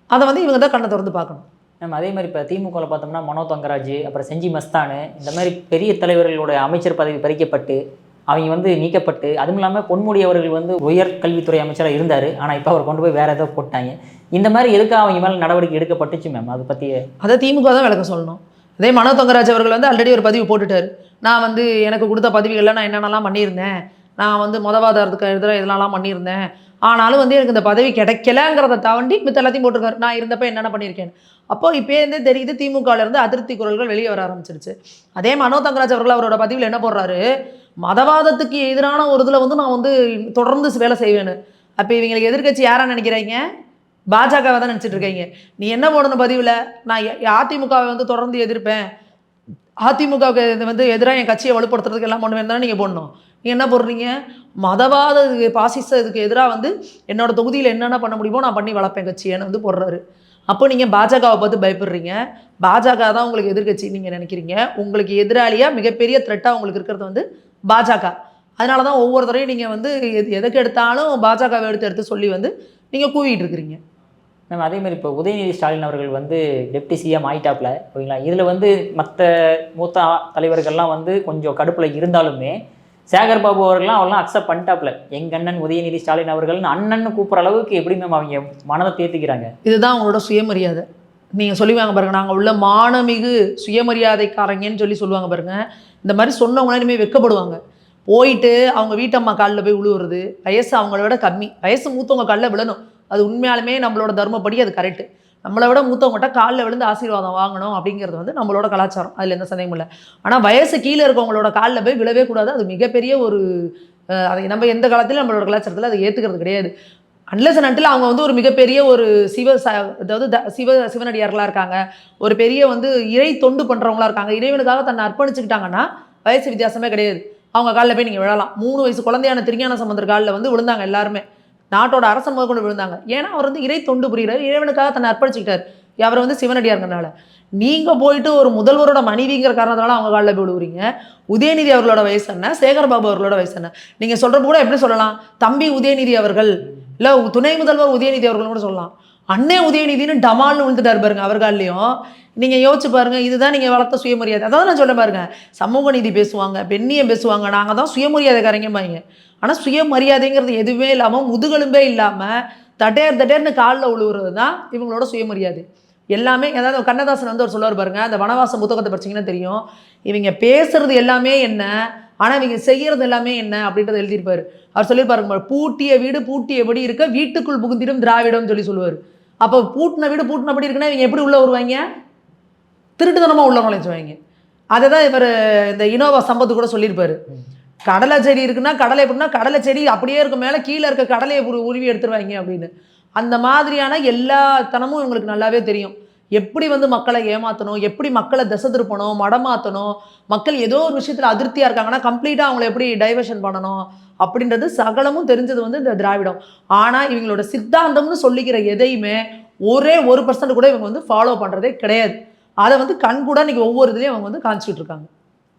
அதை வந்து இவங்க தான் கண்ணை திறந்து பார்க்கணும். நம்ம அதே மாதிரி இப்போ திமுகவில் பார்த்தோம்னா மனோ தங்கராஜ், அப்புறம் செஞ்சி மஸ்தானு, இந்த மாதிரி பெரிய தலைவர்களோட அமைச்சர் பதவி பறிக்கப்பட்டு அவங்க வந்து நீக்கப்பட்டு, அதுவும் இல்லாமல் பொன்முடி அவர்கள் வந்து உயர் கல்வித்துறை அமைச்சராக இருந்தார், ஆனால் இப்போ அவர் கொண்டு போய் வேறு ஏதோ போட்டாங்க. இந்த மாதிரி எதுக்காக அவங்க மேலே நடவடிக்கை எடுக்கப்பட்டுச்சு மேம்? அதை பற்றி அதை திமுக தான் விளக்கம் சொல்லணும். அதே மனோ தங்கராஜ் அவர்கள் வந்து ஆல்ரெடி ஒரு பதிவு போட்டுட்டார். நான் வந்து எனக்கு கொடுத்த பதிவுகளில் நான் என்னென்னலாம் பண்ணியிருந்தேன், நான் வந்து மதவாதத்துக்கு எதிராக இதெல்லாம் பண்ணியிருந்தேன், ஆனாலும் வந்து எனக்கு இந்த பதவி கிடைக்கலங்கிறத தாண்டி மித்த எல்லாத்தையும் போட்டிருக்காரு, நான் இருந்தப்போ என்னென்ன பண்ணியிருக்கேன். அப்போது இப்போயே தெரியுது திமுகவிலேருந்து அதிருப்தி குரல்கள் வெளியே வர ஆரம்பிச்சிருச்சு. அதே மனோ தங்கராஜ் அவர்கள் அவரோட பதிவில் என்ன போடுறாரு, மதவாதத்துக்கு எதிரான ஒரு இதில் வந்து நான் வந்து தொடர்ந்து வேலை செய்வேன்னு. அப்போ இவங்களுக்கு எதிர்கட்சி யாரான்னு நினைக்கிறீங்க? பாஜகவை தான் நினச்சிட்டு இருக்கீங்க. நீ என்ன போடணும் பதிவில், நான் அதிமுகவை வந்து தொடர்ந்து எதிர்ப்பேன், அதிமுகவுக்கு வந்து எதிராக என் கட்சியை வலுப்படுத்துறதுக்கு எல்லாம் பண்ணுவேன் தானே நீங்கள் போடணும். நீங்கள் என்ன போடுறீங்க, மதவாத பாசிச இதுக்கு எதிராக வந்து என்னோடய தொகுதியில் என்னென்ன பண்ண முடியுமோ நான் பண்ணி வளர்ப்பேன் கட்சியன்னு வந்து போடுறாரு. அப்போ நீங்கள் பாஜகவை பார்த்து பயப்படுறீங்க. பாஜக தான் உங்களுக்கு எதிர்கட்சி நீங்கள் நினைக்கிறீங்க. உங்களுக்கு எதிராளியாக மிகப்பெரிய த்ரெட்டாக உங்களுக்கு இருக்கிறது வந்து பாஜக. அதனால தான் ஒவ்வொரு தடையும் நீங்கள் வந்து எதுக்கு எடுத்தாலும் பாஜகவை எடுத்து சொல்லி வந்து நீங்கள் கூவிட்டு இருக்கிறீங்க. மேம் அதே மாதிரி இப்போ உதயநிதி ஸ்டாலின் அவர்கள் வந்து டெப்டி சிஎம் ஆயிட்டாப்ல, ஓகேங்களா? இதில் வந்து மற்ற மூத்த தலைவர்கள்லாம் வந்து கொஞ்சம் கடுப்பில் இருந்தாலுமே சேகர் பாபு அவர்கள்லாம் அவெல்லாம் அக்செப்ட் பண்ணிட்டாப்ல. எங்கள் அண்ணன் உதயநிதி ஸ்டாலின் அவர்கள்னு அண்ணன்னு கூப்பிட்ற அளவுக்கு எப்படி மேம் அவங்க மனதை தேர்த்திக்கிறாங்க? இதுதான் அவங்களோட சுயமரியாதை. நீங்கள் சொல்லுவாங்க பாருங்கள், நாங்கள் உள்ள மானமிகு சுயமரியாதைக்காரங்கன்னு சொல்லுவாங்க பாருங்கள். இந்த மாதிரி சொன்னவங்களாம் இனிமேல் வெட்கப்படுவாங்க. போயிட்டு அவங்க வீட்டம்மா காலில் போய் விழுவுறது, வயசு அவங்கள விட கம்மி, வயசு மூத்தவங்க காலில் விழணும், அது உண்மையாலுமே நம்மளோட தர்மப்படி அது கரெக்டு. நம்மளை விட மூத்தவங்ககிட்ட காலில் விழுந்து ஆசீர்வாதம் வாங்கணும் அப்படிங்கிறது வந்து நம்மளோட கலாச்சாரம், அதில் எந்த சந்தேகமும் இல்லை. ஆனால் வயசு கீழே இருக்கவங்களோட காலில் போய் விழவே கூடாது. அது மிகப்பெரிய ஒரு அதை நம்ம எந்த காலத்திலும் நம்மளோட கலாச்சாரத்தில் அதை ஏற்றுக்கிறது கிடையாது. அன்லெஸ் அண்ட் அன்டில் அவங்க வந்து ஒரு மிகப்பெரிய ஒரு அதாவது சிவனடியார்களாக இருக்காங்க, ஒரு பெரிய வந்து இறை தொண்டு பண்ணுறவங்களா இருக்காங்க, இறைவனுக்காக தன்னை அர்ப்பணிச்சுக்கிட்டாங்கன்னா வயசு வித்தியாசமே கிடையாது. அவங்க காலில் போய் நீங்கள் விழலாம். 3 வயசு குழந்தையான திருஞான சம்பந்தர் காலில் வந்து விழுந்தாங்க எல்லாருமே, நாட்டோட அரசன் முதல் கொண்டு விழுந்தாங்க. ஏன்னா அவர் வந்து இறை தொண்டு புரிகிறார், இறைவனுக்காக தன்னை அர்ப்பணிச்சுக்கிட்டார். அவர் வந்து சிவனடியார்னால. நீங்கள் போயிட்டு ஒரு முதல்வரோட மனைவிங்கிற காரணத்தினால அவங்க காலில் போய் விழுவுறீங்க. உதயநிதி அவர்களோட வயசு என்ன, சேகர்பாபு அவர்களோட வயசு என்ன? நீங்கள் சொல்கிற கூட எப்படி சொல்லலாம், தம்பி உதயநிதி அவர்கள், இல்லை துணை முதல்வர் உதயநிதி அவர்கள் கூட சொல்லலாம். அண்ணே உதயநிதினு டமால்னு விழுந்துட்டார் பாருங்க அவர்கள்லையும். நீங்கள் யோசிச்சு பாருங்கள், இதுதான் நீங்கள் வளர்த்த சுயமரியாதை. அதாவது நான் சொல்ல பாருங்கள், சமூக நீதி பேசுவாங்க, பெண்ணியம் பேசுவாங்க, நாங்கள் தான் சுயமரியாதைக்காரங்கம்பாங்க. ஆனால் சுயமரியாதைங்கிறது எதுவுமே இல்லாமல், முதுகெலும்பே இல்லாமல் தட்டேர்னு காலில் விழுவுறது தான் இவங்களோட சுயமரியாதை எல்லாமே. அதாவது கண்ணதாசன் வந்து அவர் சொல்லுவார் பாருங்கள், அந்த வனவாசம் புத்தகத்தை படிச்சிங்கன்னா தெரியும், இவங்க பேசுறது எல்லாமே என்ன, ஆனால் இவங்க செய்கிறது எல்லாமே என்ன அப்படின்றத எழுதியிருப்பார். அவர் சொல்லியிருப்பாருங்க, பூட்டிய வீடு பூட்டியபடி இருக்க வீட்டுக்குள் புகுந்திடும் திராவிடம்னு சொல்லுவார். அப்போ பூட்டின வீடு பூட்டினபடி இருக்குன்னா இவங்க எப்படி உள்ளே வருவாங்க, திருட்டுத்தனமாக உள்ள நுழைச்சுவாங்க. அதை தான் இவர் இந்த இனோவா சம்பத்து கூட சொல்லியிருப்பார். கடலை செடி இருக்குன்னா கடலை எப்படின்னா கடலை செடி அப்படியே இருக்கும், மேலே கீழே இருக்க கடலையை உருவி எடுத்துருவாங்க அப்படின்னு. அந்த மாதிரியான எல்லா தனமும் இவங்களுக்கு நல்லாவே தெரியும். எப்படி வந்து மக்களை ஏமாற்றணும், எப்படி மக்களை திசை திருப்பணும், மடமாற்றணும், மக்கள் ஏதோ ஒரு விஷயத்தில் அதிருப்தியாக இருக்காங்கன்னா கம்ப்ளீட்டாக அவங்கள எப்படி டைவர்ஷன் பண்ணணும் அப்படின்றது சகலமும் தெரிஞ்சது வந்து இந்த திராவிடம். ஆனால் இவங்களோட சித்தாந்தம்னு சொல்லிக்கிற எதையுமே ஒரே 1% கூட இவங்க வந்து ஃபாலோ பண்ணுறதே கிடையாது. அதை வந்து கண்கூட இன்னைக்கு ஒவ்வொரு இதுலேயும் அவங்க வந்து காமிச்சிட்டு இருக்காங்க.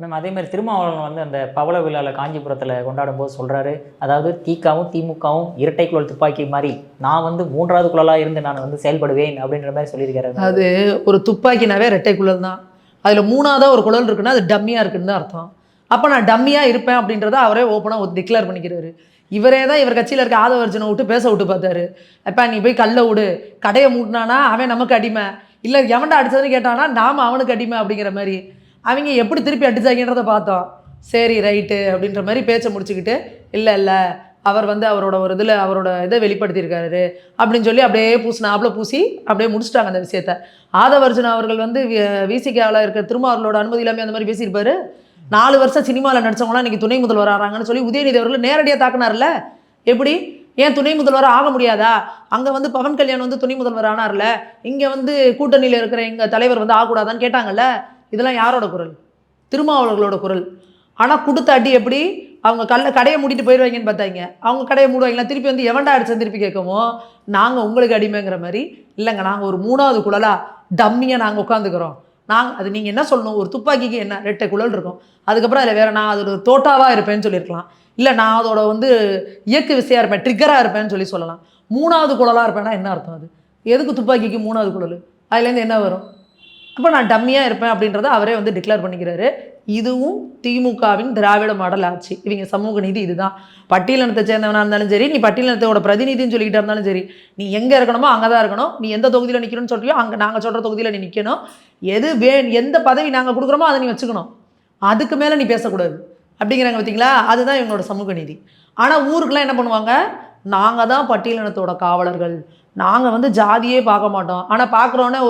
மேம் அதே மாதிரி திருமாவளவன் வந்து அந்த பவள விழாவில் காஞ்சிபுரத்தில் கொண்டாடும் போது சொல்கிறாரு, அதாவது திகவும் திமுகவும் இரட்டை குழல் துப்பாக்கி மாதிரி நான் வந்து 3வது குழலாக இருந்து நான் வந்து செயல்படுவேன் அப்படின்ற மாதிரி சொல்லியிருக்காரு. அது ஒரு துப்பாக்கினாவே இரட்டை குழல் தான். அதில் 3ஆவதாக ஒரு குழல் இருக்குன்னா அது டம்மியாக இருக்குன்னு தான் அர்த்தம். அப்போ நான் டம்மியாக இருப்பேன் அப்படின்றத அவரே ஓப்பனாக டிக்ளேர் பண்ணிக்கிறாரு. இவரே தான் இவர் கட்சியில் இருக்க ஆதவர்ஜனை விட்டு பேச விட்டு பார்த்தாரு. அப்போ நீ போய் கல்லை விடு, கடையை மூட்டினானா அவன் நமக்கு அடிமை, இல்லை எவன்டா அடித்ததுன்னு கேட்டானா நாம் அவனுக்கு அடிமை அப்படிங்கிற மாதிரி அவங்க எப்படி திருப்பி அடிச்சாங்கன்றதை பார்த்தோம். சரி ரைட்டு அப்படின்ற மாதிரி பேச்சை முடிச்சுக்கிட்டு இல்லை அவர் வந்து அவரோட ஒரு இதில் அவரோட இதை வெளிப்படுத்தியிருக்காரு அப்படின்னு சொல்லி அப்படியே பூசினாப்புல பூசி அப்படியே முடிச்சுட்டாங்க அந்த விஷயத்த. ஆதவர்ஜுன் அவர்கள் வந்து விசிகாவில் இருக்கிற திருமாவளவனோட அனுமதி இல்லாமல் அந்த மாதிரி பேசியிருப்பாரு. 4 வருஷம் சினிமாவில் நடிச்சவங்களாம் இன்றைக்கி துணை முதல்வர் ஆகிறாங்கன்னு சொல்லி உதயநிதி அவர்கள் நேரடியாக தாக்குனார்ல. எப்படி ஏன் துணை முதல்வர் ஆக முடியாதா? அங்கே வந்து பவன் கல்யாண் வந்து துணை முதல்வர் ஆனார்ல, இங்கே வந்து கூட்டணியில் இருக்கிற எங்கள் தலைவர் வந்து ஆகக்கூடாதான்னு கேட்டாங்கல்ல. இதெல்லாம் யாரோட குரல்? திருமாவளவர்களோட குரல். ஆனால் கொடுத்த அடி எப்படி அவங்க கடையை மூடிட்டு போயிடுவாங்கன்னு பார்த்தாங்க. அவங்க கடையை மூடுவாங்களா, திருப்பி வந்து எவன்டா அடிச்சேன்னு திருப்பி கேட்கவும் நாங்கள் உங்களுக்கு அடிமைங்கிற மாதிரி. இல்லைங்க நாங்கள் ஒரு 3வது குழலா டம்மியாக நாங்கள் உட்காந்துக்கிறோம். அது நீங்கள் என்ன சொல்லணும், ஒரு துப்பாக்கிக்கு என்ன 2 குழல் இருக்கும், அதுக்கப்புறம் அதில் வேறு நான் அதோட தோட்டாவாக இருப்பேன்னு சொல்லியிருக்கலாம். இல்லை நான் அதோட வந்து இயக்கு விசையாக இருப்பேன், ட்ரிக்கராக இருப்பேன்னு சொல்லலாம். 3வது குழலாக இருப்பேன்னா என்ன அர்த்தம்? அது எதுக்கு துப்பாக்கிக்கு 3வது குழல்? அதுலேருந்து என்ன வரும்? அப்போ நான் டம்மியாக இருப்பேன் அப்படின்றத அவரே வந்து டிக்ளேர் பண்ணிக்கிறாரு. இதுவும் திமுகவின் திராவிட மாடல் ஆட்சி. இவங்க சமூக நீதி இதுதான். பட்டியலினத்தை சேர்ந்தவனாக இருந்தாலும் சரி, நீ பட்டியலினத்தோட பிரதிநிதின்னு சொல்லிக்கிட்டே இருந்தாலும் சரி, நீ எங்கே இருக்கணுமோ அங்கே தான் இருக்கணும். நீ எந்த தொகுதியில் நிற்கணும்னு சொல்றியோ அங்கே நாங்கள் சொல்கிற தொகுதியில் நீ நிற்கணும். எந்த பதவி நாங்கள் கொடுக்குறோமோ அதை நீ வச்சுக்கணும். அதுக்கு மேலே நீ பேசக்கூடாது அப்படிங்கிறாங்க. பார்த்தீங்களா? அதுதான் இவங்களோட சமூக நீதி. ஆனால் ஊருக்குலாம் என்ன பண்ணுவாங்க, நாங்கள் தான் பட்டியலினத்தோட காவலர்கள், நாங்கள் வந்து ஜாதியே பார்க்க மாட்டோம். ஆனால் பார்க்குறோன்னே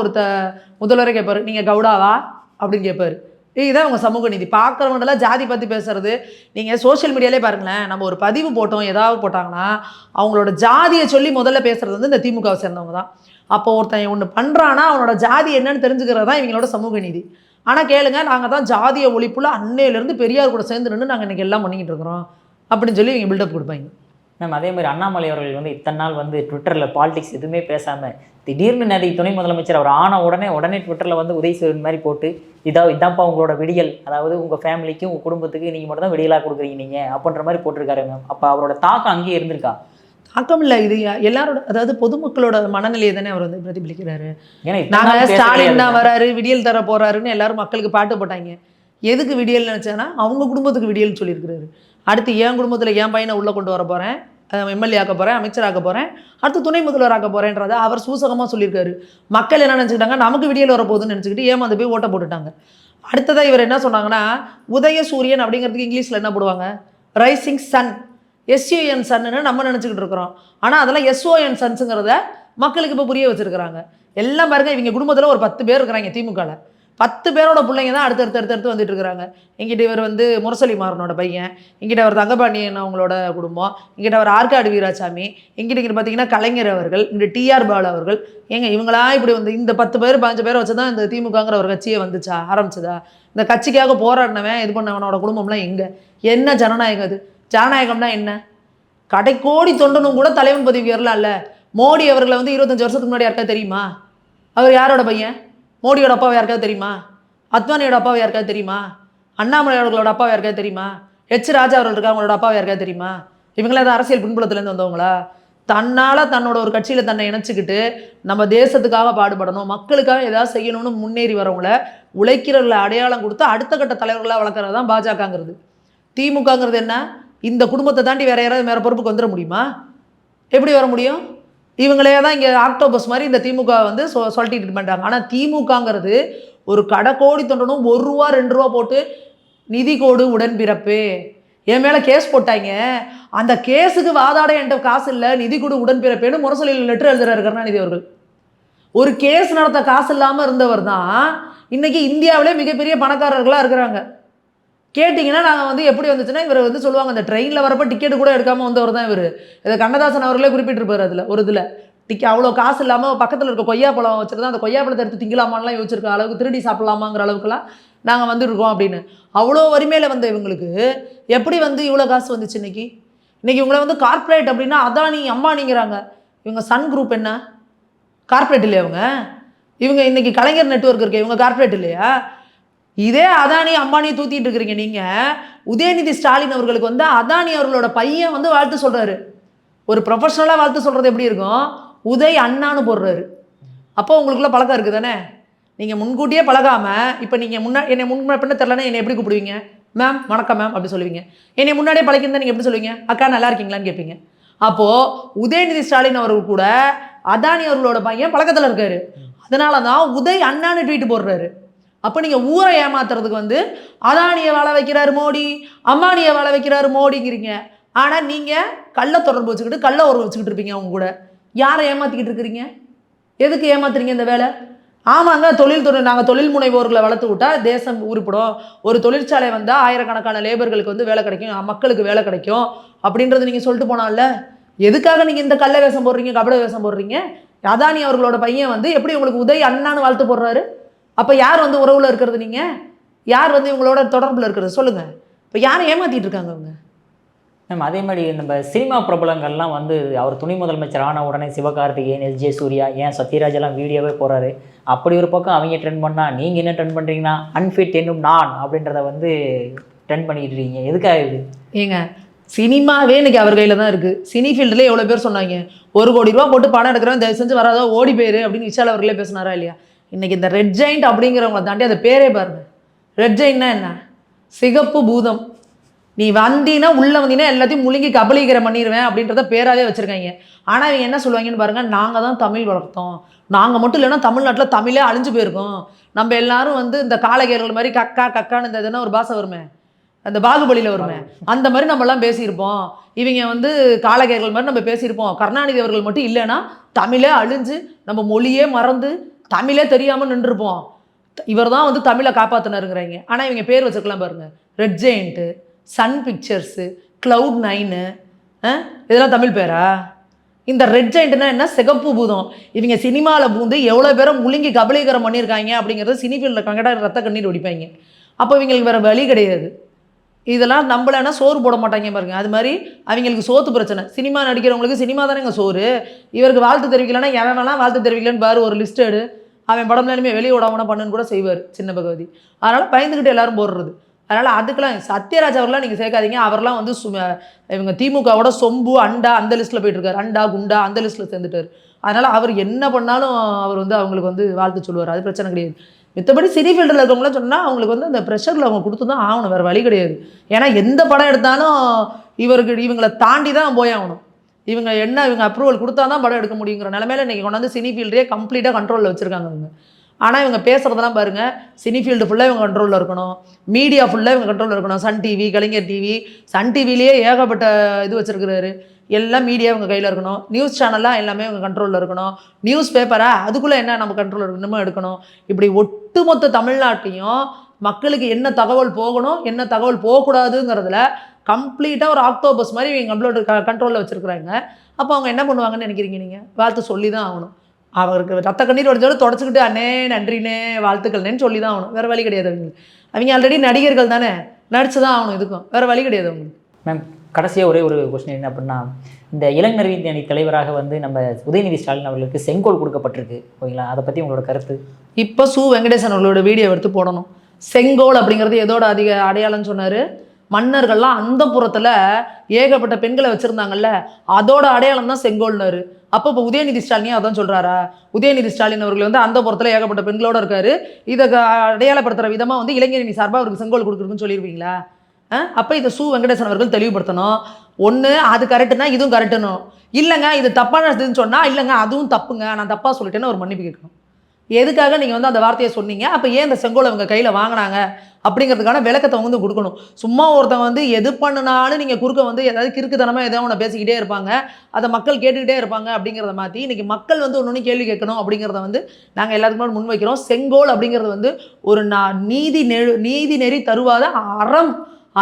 முதல்வரை கேட்பார், நீங்கள் கவுடாவா அப்படின்னு கேட்பார். இதுதான் அவங்க சமூக நீதி. பார்க்குறவங்களாம் ஜாதி பற்றி பேசுறது. நீங்கள் சோஷியல் மீடியாலே பாருங்களேன், நம்ம ஒரு பதிவு போட்டோம் ஏதாவது போட்டாங்கன்னா அவங்களோட ஜாதியை சொல்லி முதல்ல பேசுகிறது வந்து இந்த திமுகவை சேர்ந்தவங்க தான். அப்போ ஒருத்தன் ஒன்று பண்ணுறான்னா அவனோட ஜாதி என்னன்னு தெரிஞ்சுக்கிறது தான் இவங்களோட சமூக நீதி. ஆனால் கேளுங்க, நாங்கள் தான் ஜாதிய ஒழிப்புல அன்னையிலேருந்து பெரியார் கூட சேர்ந்து நின்று நாங்கள் இன்றைக்கி எல்லாம் பண்ணிக்கிட்டு இருக்கிறோம் அப்படின்னு சொல்லி இவங்க பில்டப் கொடுப்பாங்க. மேம் அதே மாதிரி அண்ணாமலை அவர்கள் வந்து இத்தனை நாள் வந்து ட்விட்டரில் பாலிடிக்ஸ் எதுவுமே பேசாமல் திடீர்னு நேற்று துணை முதலமைச்சர் அவர் ஆன உடனே ட்விட்டரில் வந்து உதயசூரியன் மாதிரி போட்டு இதான்ப்பா உங்களோட விடியல், அதாவது உங்கள் ஃபேமிலிக்கு உங்கள் குடும்பத்துக்கு நீங்கள் மட்டும் தான் விடியலாக கொடுக்குறீங்க நீங்கள் அப்படின்ற மாதிரி போட்டிருக்காரு மேம். அப்போ அவரோட தாக்கம் அங்கேயே இருந்திருக்கா? தாக்கம் இல்லை, இது எல்லாரோட அதாவது பொதுமக்களோட மனநிலையை தானே அவர் வந்து பிரதிபலிக்கிறாரு. நாங்கள் ஸ்டாலின் தான் வராரு விடியல் தர போறாருன்னு எல்லாரும் மக்களுக்கு பாட்டு போட்டாங்க. எதுக்கு விடியல் நினச்சானா அவங்க குடும்பத்துக்கு விடியல்னு சொல்லியிருக்கிறாரு. அடுத்து என் குடும்பத்தில் என் பையனை உள்ளே கொண்டு வர போகிறேன், எம்எல்ஏ ஆக்க போகிறேன், அமைச்சராக்க போகிறேன், அடுத்து துணை முதல்வர் ஆக்க போகிறேன்றதை அவர் சூசகமாக சொல்லியிருக்காரு. மக்கள் என்ன நினச்சிக்கிட்டாங்க, நமக்கு விடியல் வரப்போகுதுன்னு நினச்சிக்கிட்டு ஏமாந்து போய் ஓட்ட போட்டுட்டாங்க. அடுத்ததாக இவர் என்ன சொன்னாங்கன்னா, உதயசூரியன் அப்படிங்கிறதுக்கு இங்கிலீஷில் என்ன போடுவாங்க, ரைசிங் சன், எஸ்யூஎன் சன்னு நம்ம நினச்சிக்கிட்டு இருக்கிறோம். ஆனால் அதெல்லாம் எஸ்ஓஎன் சன்ஸுங்கிறத மக்களுக்கு இப்போ புரிய வச்சுருக்கிறாங்க. எல்லாம் பாருங்க, இவங்க குடும்பத்தில் ஒரு 10 பேர் இருக்கிறாங்க. திமுகவில் 10 பேரோட பிள்ளைங்க தான் அடுத்தடுத்து வந்துட்டு இருக்கிறாங்க. இங்கிட்ட இவர் வந்து முரசொலி மாறனோட பையன், இங்கிட்ட அவர் தங்கபாண்டியன் அவங்களோட குடும்பம், இங்கிட்ட அவர் ஆற்காடு வீராசாமி, இங்கிட்ட பார்த்தீங்கன்னா கலைஞர் அவர்கள், இங்கிட்ட டிஆர் பாலு அவர்கள். இவங்களா இப்படி வந்து இந்த 10 பேர் 15 பேரை வச்சு தான் இந்த திமுகங்கிற ஒரு கட்சியை வந்துச்சா ஆரம்பிச்சதா? இந்த கட்சிக்காக போராடினவன் இது பண்ணவனோட குடும்பம்லாம் எங்கே? என்ன ஜனநாயகம் அது? ஜனநாயகம்னா என்ன? கடைக்கோடி தொண்டனும் கூட தலைவன் பதவி வரலாம் இல்லை. மோடி அவர்களை வந்து 25 வருஷத்துக்கு முன்னாடி யாருக்காவது தெரியுமா? அவர் யாரோட பையன்? மோடியோட அப்பாவை யாருக்காவது தெரியுமா? அத்வானியோட அப்பாவை யாருக்காவது தெரியுமா? அண்ணாமலை அவர்களோட அப்பாவை யாருக்காவது தெரியுமா? எச் ராஜா அவர்கள் இருக்கா, அவங்களோட அப்பாவை யாருக்காவது தெரியுமா? இவங்களே தான் அரசியல் பின்புலத்துலேருந்து வந்தவங்களா? தன்னால் தன்னோட ஒரு கட்சியில் தன்னை இணைச்சிக்கிட்டு நம்ம தேசத்துக்காக பாடுபடணும், மக்களுக்காக ஏதாவது செய்யணும்னு முன்னேறி வரவங்கள உழைக்கிறவர்களை அடையாளம் கொடுத்து அடுத்த கட்ட தலைவர்களாக வளர்க்குறது தான் பாஜகங்கிறது. திமுகங்கிறது என்ன? இந்த குடும்பத்தை தாண்டி வேற யாராவது வேறு பொறுப்புக்கு வந்துட முடியுமா? எப்படி வர முடியும்? இவங்களே தான் இங்கே ஆக்டோபஸ் மாதிரி இந்த திமுக வந்து சொல்லிட்டு பண்ணுறாங்க. ஆனால் திமுகங்கிறது ஒரு கடைக்கோடி தொண்டனும் 1 ரூபா 2 ரூபா போட்டு நிதி கோடு உடன்பிறப்பு என் மேலே கேஸ் போட்டாங்க. அந்த கேஸுக்கு வாதாட என்கிட்ட காசு இல்லை, நிதி கோடு உடன்பிறப்பேன்னு முரசொலியில் லெட்டர் எழுதுறாரு கருணாநிதி அவர்கள். ஒரு கேஸ் நடத்த காசு இல்லாமல் இருந்தவர் தான் இன்னைக்கு இந்தியாவிலே மிகப்பெரிய பணக்காரர்களாக இருக்கிறாங்க. கேட்டிங்கன்னா நாங்கள் வந்து எப்படி வந்துச்சுன்னா, இவர் வந்து சொல்லுவாங்க, அந்த ட்ரெயினில் வரப்போ டிக்கெட்டு கூட எடுக்காமல் வந்தவர் தான் இவர். இதை கண்ணதாசன் அவர்களே குறிப்பிட்டிருப்பார். அதில் ஒரு இதில் டிக்கி அவ்வளோ காசு இல்லாமல் பக்கத்தில் இருக்க கொய்யாப்பழம் வச்சுருந்தா அந்த கொய்யாப்பழத்தை எடுத்து திங்கலாமான்லாம் யோசிச்சிருக்க அளவுக்கு, திருடி சாப்பிட்லாமாங்கிற அளவுக்குலாம் நாங்கள் வந்துருக்கோம் அப்படின்னு. அவ்வளோ வறுமையில் வந்த இவங்களுக்கு எப்படி வந்து இவ்வளோ காசு வந்துச்சு இன்னைக்கு? இவங்களை வந்து கார்ப்பரேட் அப்படின்னா அதானி அம்பானிங்கிறாங்க. இவங்க சன் குரூப் என்ன கார்ப்பரேட் இல்லையா? இவங்க இன்னைக்கு கலைஞர் நெட்வொர்க் இருக்கு, இவங்க கார்ப்பரேட் இல்லையா? இதே அதானி அம்பானி தூத்திட்டு இருக்கிறீங்க நீங்கள். உதயநிதி ஸ்டாலின் அவர்களுக்கு வந்து அதானி அவர்களோட பையன் வந்து வாழ்த்து சொல்கிறாரு. ஒரு ப்ரொஃபஷனலாக வாழ்த்து சொல்கிறது எப்படி இருக்கும்? உதய் அண்ணான்னு போடுறாரு. அப்போ உங்களுக்குள்ள பழக்கம் இருக்குது தானே? நீங்கள் முன்கூட்டியே பழகாமல் இப்போ நீங்கள் என்னை முன்ன பின்ன தெரிலனா என்னை எப்படி கூப்பிடுவீங்க? மேம் வணக்கம் மேம் அப்படி சொல்லுவீங்க. என்னை முன்னாடியே பழகிருந்தா நீங்கள் எப்படி சொல்லுவீங்க? அக்கா நல்லா இருக்கீங்களான்னு கேட்பீங்க. அப்போது உதயநிதி ஸ்டாலின் அவர்கள் கூட அதானி அவர்களோட பையன் பழக்கத்தில் இருக்காரு. அதனால தான் உதய் அண்ணான்னு ட்வீட் போடுறாரு. அப்போ நீங்கள் ஊரை ஏமாத்துறதுக்கு வந்து அதானியை வாழ வைக்கிறாரு மோடி, அம்பானியை வாழ வைக்கிறாரு மோடிங்கிறீங்க. ஆனால் நீங்கள் கள்ள தொடர்பு வச்சுக்கிட்டு கள்ள உறவு வச்சுக்கிட்டு இருப்பீங்க. அவங்க கூட யாரை ஏமாற்றிக்கிட்டு இருக்கிறீங்க? எதுக்கு ஏமாத்துறீங்க இந்த வேலை? ஆமாங்க, நாங்கள் தொழில் முனைவோர்களை வளர்த்து விட்டா தேசம் உருப்படும். ஒரு தொழிற்சாலை வந்தால் ஆயிரக்கணக்கான லேபர்களுக்கு வந்து வேலை கிடைக்கும், மக்களுக்கு வேலை கிடைக்கும் அப்படின்றது நீங்கள் சொல்லிட்டு போனால, எதுக்காக நீங்கள் இந்த கள்ள வேஷம் போடுறீங்க, கபட வேஷம் போடுறீங்க? அதானி அவர்களோட பையன் வந்து எப்படி உங்களுக்கு உதய் அண்ணான்னு வாழ்த்து போடுறாரு? அப்போ யார் வந்து உறவில் இருக்கிறது? நீங்கள் யார் வந்து இவங்களோட தொடர்பில் இருக்கிறது சொல்லுங்கள். இப்போ யாரை ஏமாற்றிட்டு இருக்காங்க அவங்க? மேம் அதே மாதிரி நம்ம சினிமா பிரபலங்கள்லாம் வந்து அவர் துணை முதலமைச்சர் ஆன உடனே சிவகார்த்திகேயன், எஸ் ஜே சூர்யா, ஏன் சத்யராஜ் எல்லாம் வீடியோவே போகிறாரு. அப்படி ஒரு பக்கம் அவங்க ட்ரெண்ட் பண்ணால் நீங்கள் என்ன ட்ரெண்ட் பண்ணுறீங்கன்னா அன்ஃபிட் என்னும் நான் அப்படின்றத வந்து ட்ரெண்ட் பண்ணிட்டு இருக்கீங்க. எதுக்காக இது? ஏங்க சினிமாவே இன்னைக்கு அவர் கையில் தான் இருக்குது. சினி ஃபீல்டில் எவ்வளோ பேர் சொன்னாங்க, 1 கோடி ரூபா போட்டு படம் எடுக்கிறவன் தயவு செஞ்சு வராதோ ஓடி போயிரு அப்படின்னு விஷால் அவர்களே பேசினாரா இல்லையா? இன்றைக்கி இந்த ரெட் ஜெயிண்ட் அப்படிங்கிறவங்களை தாண்டி அந்த பேரே பாருங்கள். ரெட் ஜெயின்னா என்ன? சிகப்பு பூதம். நீ வந்தீங்கன்னா உள்ளே வந்தீங்கன்னா எல்லாத்தையும் முழுங்கி கபலீகரம் பண்ணிடுவேன் அப்படின்றத பேராகவே வச்சுருக்காங்க. ஆனால் இவங்க என்ன சொல்லுவாங்கன்னு பாருங்கள், நாங்கள் தான் தமிழ் வளர்த்தோம், நாங்கள் மட்டும் இல்லைன்னா தமிழ்நாட்டில் தமிழே அழிஞ்சு போயிருக்கோம், நம்ம எல்லாரும் வந்து இந்த காளைகேரர்கள் மாதிரி கக்கா கக்கான்னு இந்த இதுனா ஒரு பாஷை வருமே, அந்த பாகுபலியில் வருமே, அந்த மாதிரி நம்மலாம் பேசியிருப்போம். இவங்க வந்து காளைகேரர்கள் மாதிரி நம்ம பேசியிருப்போம். கருணாநிதி அவர்கள் மட்டும் இல்லைன்னா தமிழே அழிஞ்சு நம்ம மொழியே மறந்து தமிழே தெரியாமல் நின்றுருப்போம். இவர் தான் வந்து தமிழை காப்பாற்றினாருங்கிறாங்க. ஆனால் இவங்க பேர் வச்சுருக்கலாம் பாருங்கள், red giant, Sun pictures, Cloud9 இதெல்லாம் தமிழ் பேரா? இந்த ரெட் ஜெயிண்ட்னா என்ன? சிகப்பு பூதம். இவங்க சினிமாவில் பூந்து எவ்வளோ பேரை முழுங்கி கபலீகரம் பண்ணியிருக்காங்க அப்படிங்கிறது சினி ஃபீல்டில் கங்கடா ரத்த கண்ணீர் ஒடிப்பாங்க. அப்போ இவங்களுக்கு வேறு வழி கிடையாது. இதெல்லாம் நம்மளனா சோறு போட மாட்டாங்க பாருங்க. அது மாதிரி அவங்களுக்கு சோத்து பிரச்சனை. சினிமா நடிக்கிறவங்களுக்கு சினிமா தானே எங்கள் சோறு. இவருக்கு வாழ்த்து தெரிவிக்கலன்னா எவன் வேணாம் வாழ்த்து தெரிவிக்கலன்னு பாரு, ஒரு லிஸ்ட் எடு, அவன் படம்னாலுமே வெளியே விடாமனா பண்ணுன்னு கூட செய்வார் சின்ன பகவதி. அதனால் பயந்துக்கிட்டு எல்லாரும் போடுறது. அதனால் அதுக்கெல்லாம் சத்யராஜ் அவர்லாம் நீங்கள் சேர்க்காதீங்க. அவர்லாம் வந்து இவங்க திமுகவோட சொம்பு அண்டா அந்த லிஸ்ட்டில் போயிட்டுருக்காரு. அண்டா குண்டா அந்த லிஸ்ட்டில் சேர்ந்துட்டார். அதனால் அவர் என்ன பண்ணாலும் அவர் வந்து அவங்களுக்கு வந்து வாழ்த்து சொல்லுவார். அது பிரச்சனை கிடையாது. மித்தபடி சினி ஃபீல்டில் இருக்கவங்களாம் சொன்னால் அவங்களுக்கு வந்து அந்த ப்ரெஷரில் அவங்க கொடுத்து தான் ஆகணும், வேறு வழி கிடையாது. ஏன்னா எந்த படம் எடுத்தாலும் இவங்களை தாண்டி தான் போய் ஆகணும். இவங்க அப்ரூவல் கொடுத்தா தான் படம் எடுக்க முடியுங்கிற நிலமையில இன்றைக்கி கொண்டாந்து சினி ஃபீல்டே கம்ப்ளீட்டாக கண்ட்ரோலில் வச்சுருக்காங்க அவங்க. ஆனால் இவங்க பேசுகிறதெல்லாம் பாருங்கள், சினி ஃபீல்டு ஃபுல்லாக இவங்க கண்ட்ரோலில் இருக்கணும், மீடியா ஃபுல்லாக இவங்க கண்ட்ரோலில் இருக்கணும். சன் டிவி, கலைஞர் டிவி, சன் டிவிலேயே ஏகப்பட்ட இது வச்சுருக்கிறாரு. எல்லாம் மீடியா இவங்க கையில் இருக்கணும். நியூஸ் சேனல்லாம் எல்லாமே இவங்க கண்ட்ரோலில் இருக்கணும். நியூஸ் பேப்பரா அதுக்குள்ளே என்ன நம்ம கண்ட்ரோல் இருக்கணுமோ எடுக்கணும். இப்படி ஒட்டுமொத்த தமிழ்நாட்டையும் மக்களுக்கு என்ன தகவல் போகணும் என்ன தகவல் போகக்கூடாதுங்கிறதுல கம்ப்ளீட்டாக ஒரு ஆக்டோபஸ் மாதிரி இவங்க கம்ப்ளீட் கண்ட்ரோலில் வச்சுருக்குறாங்க. அப்போ அவங்க என்ன பண்ணுவாங்கன்னு நினைக்கிறீங்க? நீங்கள் வாழ்த்து சொல்லி தான் ஆகணும். அவருக்கு ரத்த கண்ணீர் வடிஞ்சாலும் தொடச்சிக்கிட்டு அண்ணே நன்றினே வாழ்த்துக்கள்னேன்னு சொல்லி தான் ஆகணும். வேறு வழி கிடையாது. அவங்க ஆல்ரெடி நடிகர்கள் தானே, நடிச்சு தான் ஆகணும். இதுக்கும் வேறு வழி கிடையாது அவங்களுக்கு. மேம் கடைசியாக ஒரே ஒரு கொஸ்டின் என்ன அப்படின்னா, இந்த இளைஞர் அணி தலைவராக வந்து நம்ம உதயநிதி ஸ்டாலின் அவர்களுக்கு செங்கோல் கொடுக்கப்பட்டிருக்கு, ஓகேங்களா? அதை பற்றி உங்களோட கருத்து? இப்போ வெங்கடேசன் அவர்களோட வீடியோ எடுத்து போடணும். செங்கோல் அப்படிங்கிறது எதோட அதிக அடையாளம்னு சொன்னார்? மன்னர்கள்லாம் அந்த புறத்தில் ஏகப்பட்ட பெண்களை வச்சுருந்தாங்கல்ல, அதோட அடையாளம் தான் செங்கோல்னாரு. அப்போ இப்போ உதயநிதி ஸ்டாலினே அதான் சொல்கிறாரா? உதயநிதி ஸ்டாலின் அவர்கள் வந்து அந்த புறத்தில் ஏகப்பட்ட பெண்களோடு இருக்காரு, இதை அடையாளப்படுத்துகிற விதமாக வந்து இளைஞரணி சார்பாக அவருக்கு செங்கோல் கொடுக்குறதுன்னு சொல்லியிருப்பீங்களா? அப்போ இதை வெங்கடேசன் அவர்கள் தெளிவுபடுத்தணும். ஒன்று அது கரெக்டுனா இதுவும் கரெக்டுன்னு, இல்லைங்க இது தப்பானதுன்னு சொன்னால் இல்லைங்க அதுவும் தப்புங்க நான் தப்பாக சொல்லிட்டேன்னு ஒரு மன்னிப்பு கேட்கணும். எதுக்காக நீங்கள் வந்து அந்த வார்த்தையை சொன்னீங்க, அப்போ ஏன் இந்த செங்கோலை அவங்க கையில் வாங்கினாங்க அப்படிங்கிறதுக்கான விளக்கத்தை வந்து கொடுக்கணும். சும்மா ஒருத்தவங்க வந்து எது பண்ணினாலும் நீங்கள் குறுக்க வந்து ஏதாவது கிறுக்குத்தனமாக ஏதாவது ஒன்று பேசிக்கிட்டே இருப்பாங்க, அதை மக்கள் கேட்டுக்கிட்டே இருப்பாங்க. அப்படிங்கிறத மாற்றி இன்றைக்கி மக்கள் வந்து ஒன்று கேள்வி கேட்கணும் அப்படிங்கிறத வந்து நாங்கள் எல்லாத்துக்கும் முன்வைக்கிறோம். செங்கோல் அப்படிங்கிறது வந்து ஒரு நீதி நெறி தருவாத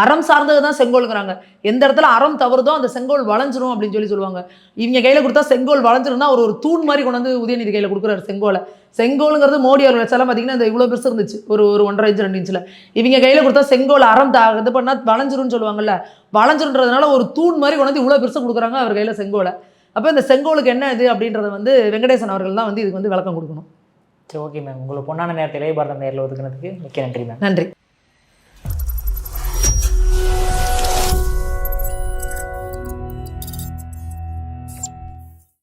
அறம் சார்ந்தது தான் செங்கோலுங்கிறாங்க. எந்த இடத்துல அறம் தவறுதோ அந்த செங்கோல் வளைஞ்சிரும் அப்படின்னு சொல்லுவாங்க. இவங்க கையில் கொடுத்தா செங்கோல் வளைஞ்சிரும்னா அவர் ஒரு தூண் மாதிரி கொண்டு வந்து உதயநிதி கையில் கொடுக்குறாரு செங்கோலை. செங்கோலுங்கிறது மோடி அவர்கள் சிலை பார்த்தீங்கன்னா இந்த இவ்வளோ பெருசு இருந்துச்சு, ஒரு 1.5 இன்ச் 2 இன்ச்சில். இவங்க கையில் கொடுத்தா செங்கோல் அறம் இது பண்ணால் வளைஞ்சிரும்னு சொல்லுவாங்கல்ல, வளைஞ்சிருன்றதுனால ஒரு தூண் மாதிரி கொண்டு வந்து இவ்வளோ பெருசாக கொடுக்குறாங்க அவர் கையில் செங்கோலை. அப்போ இந்த செங்கோலுக்கு என்ன இது அப்படின்றத வந்து வெங்கடேசன் அவர்கள் தான் வந்து இதுக்கு வந்து விளக்கம் கொடுக்கணும். சரி, ஓகே மேம். உங்களை பொன்னான நேரத்தை இளைய பாரதம் நேரில் ஒதுக்குனதுக்கு மிக்க நன்றி மேம். நன்றி.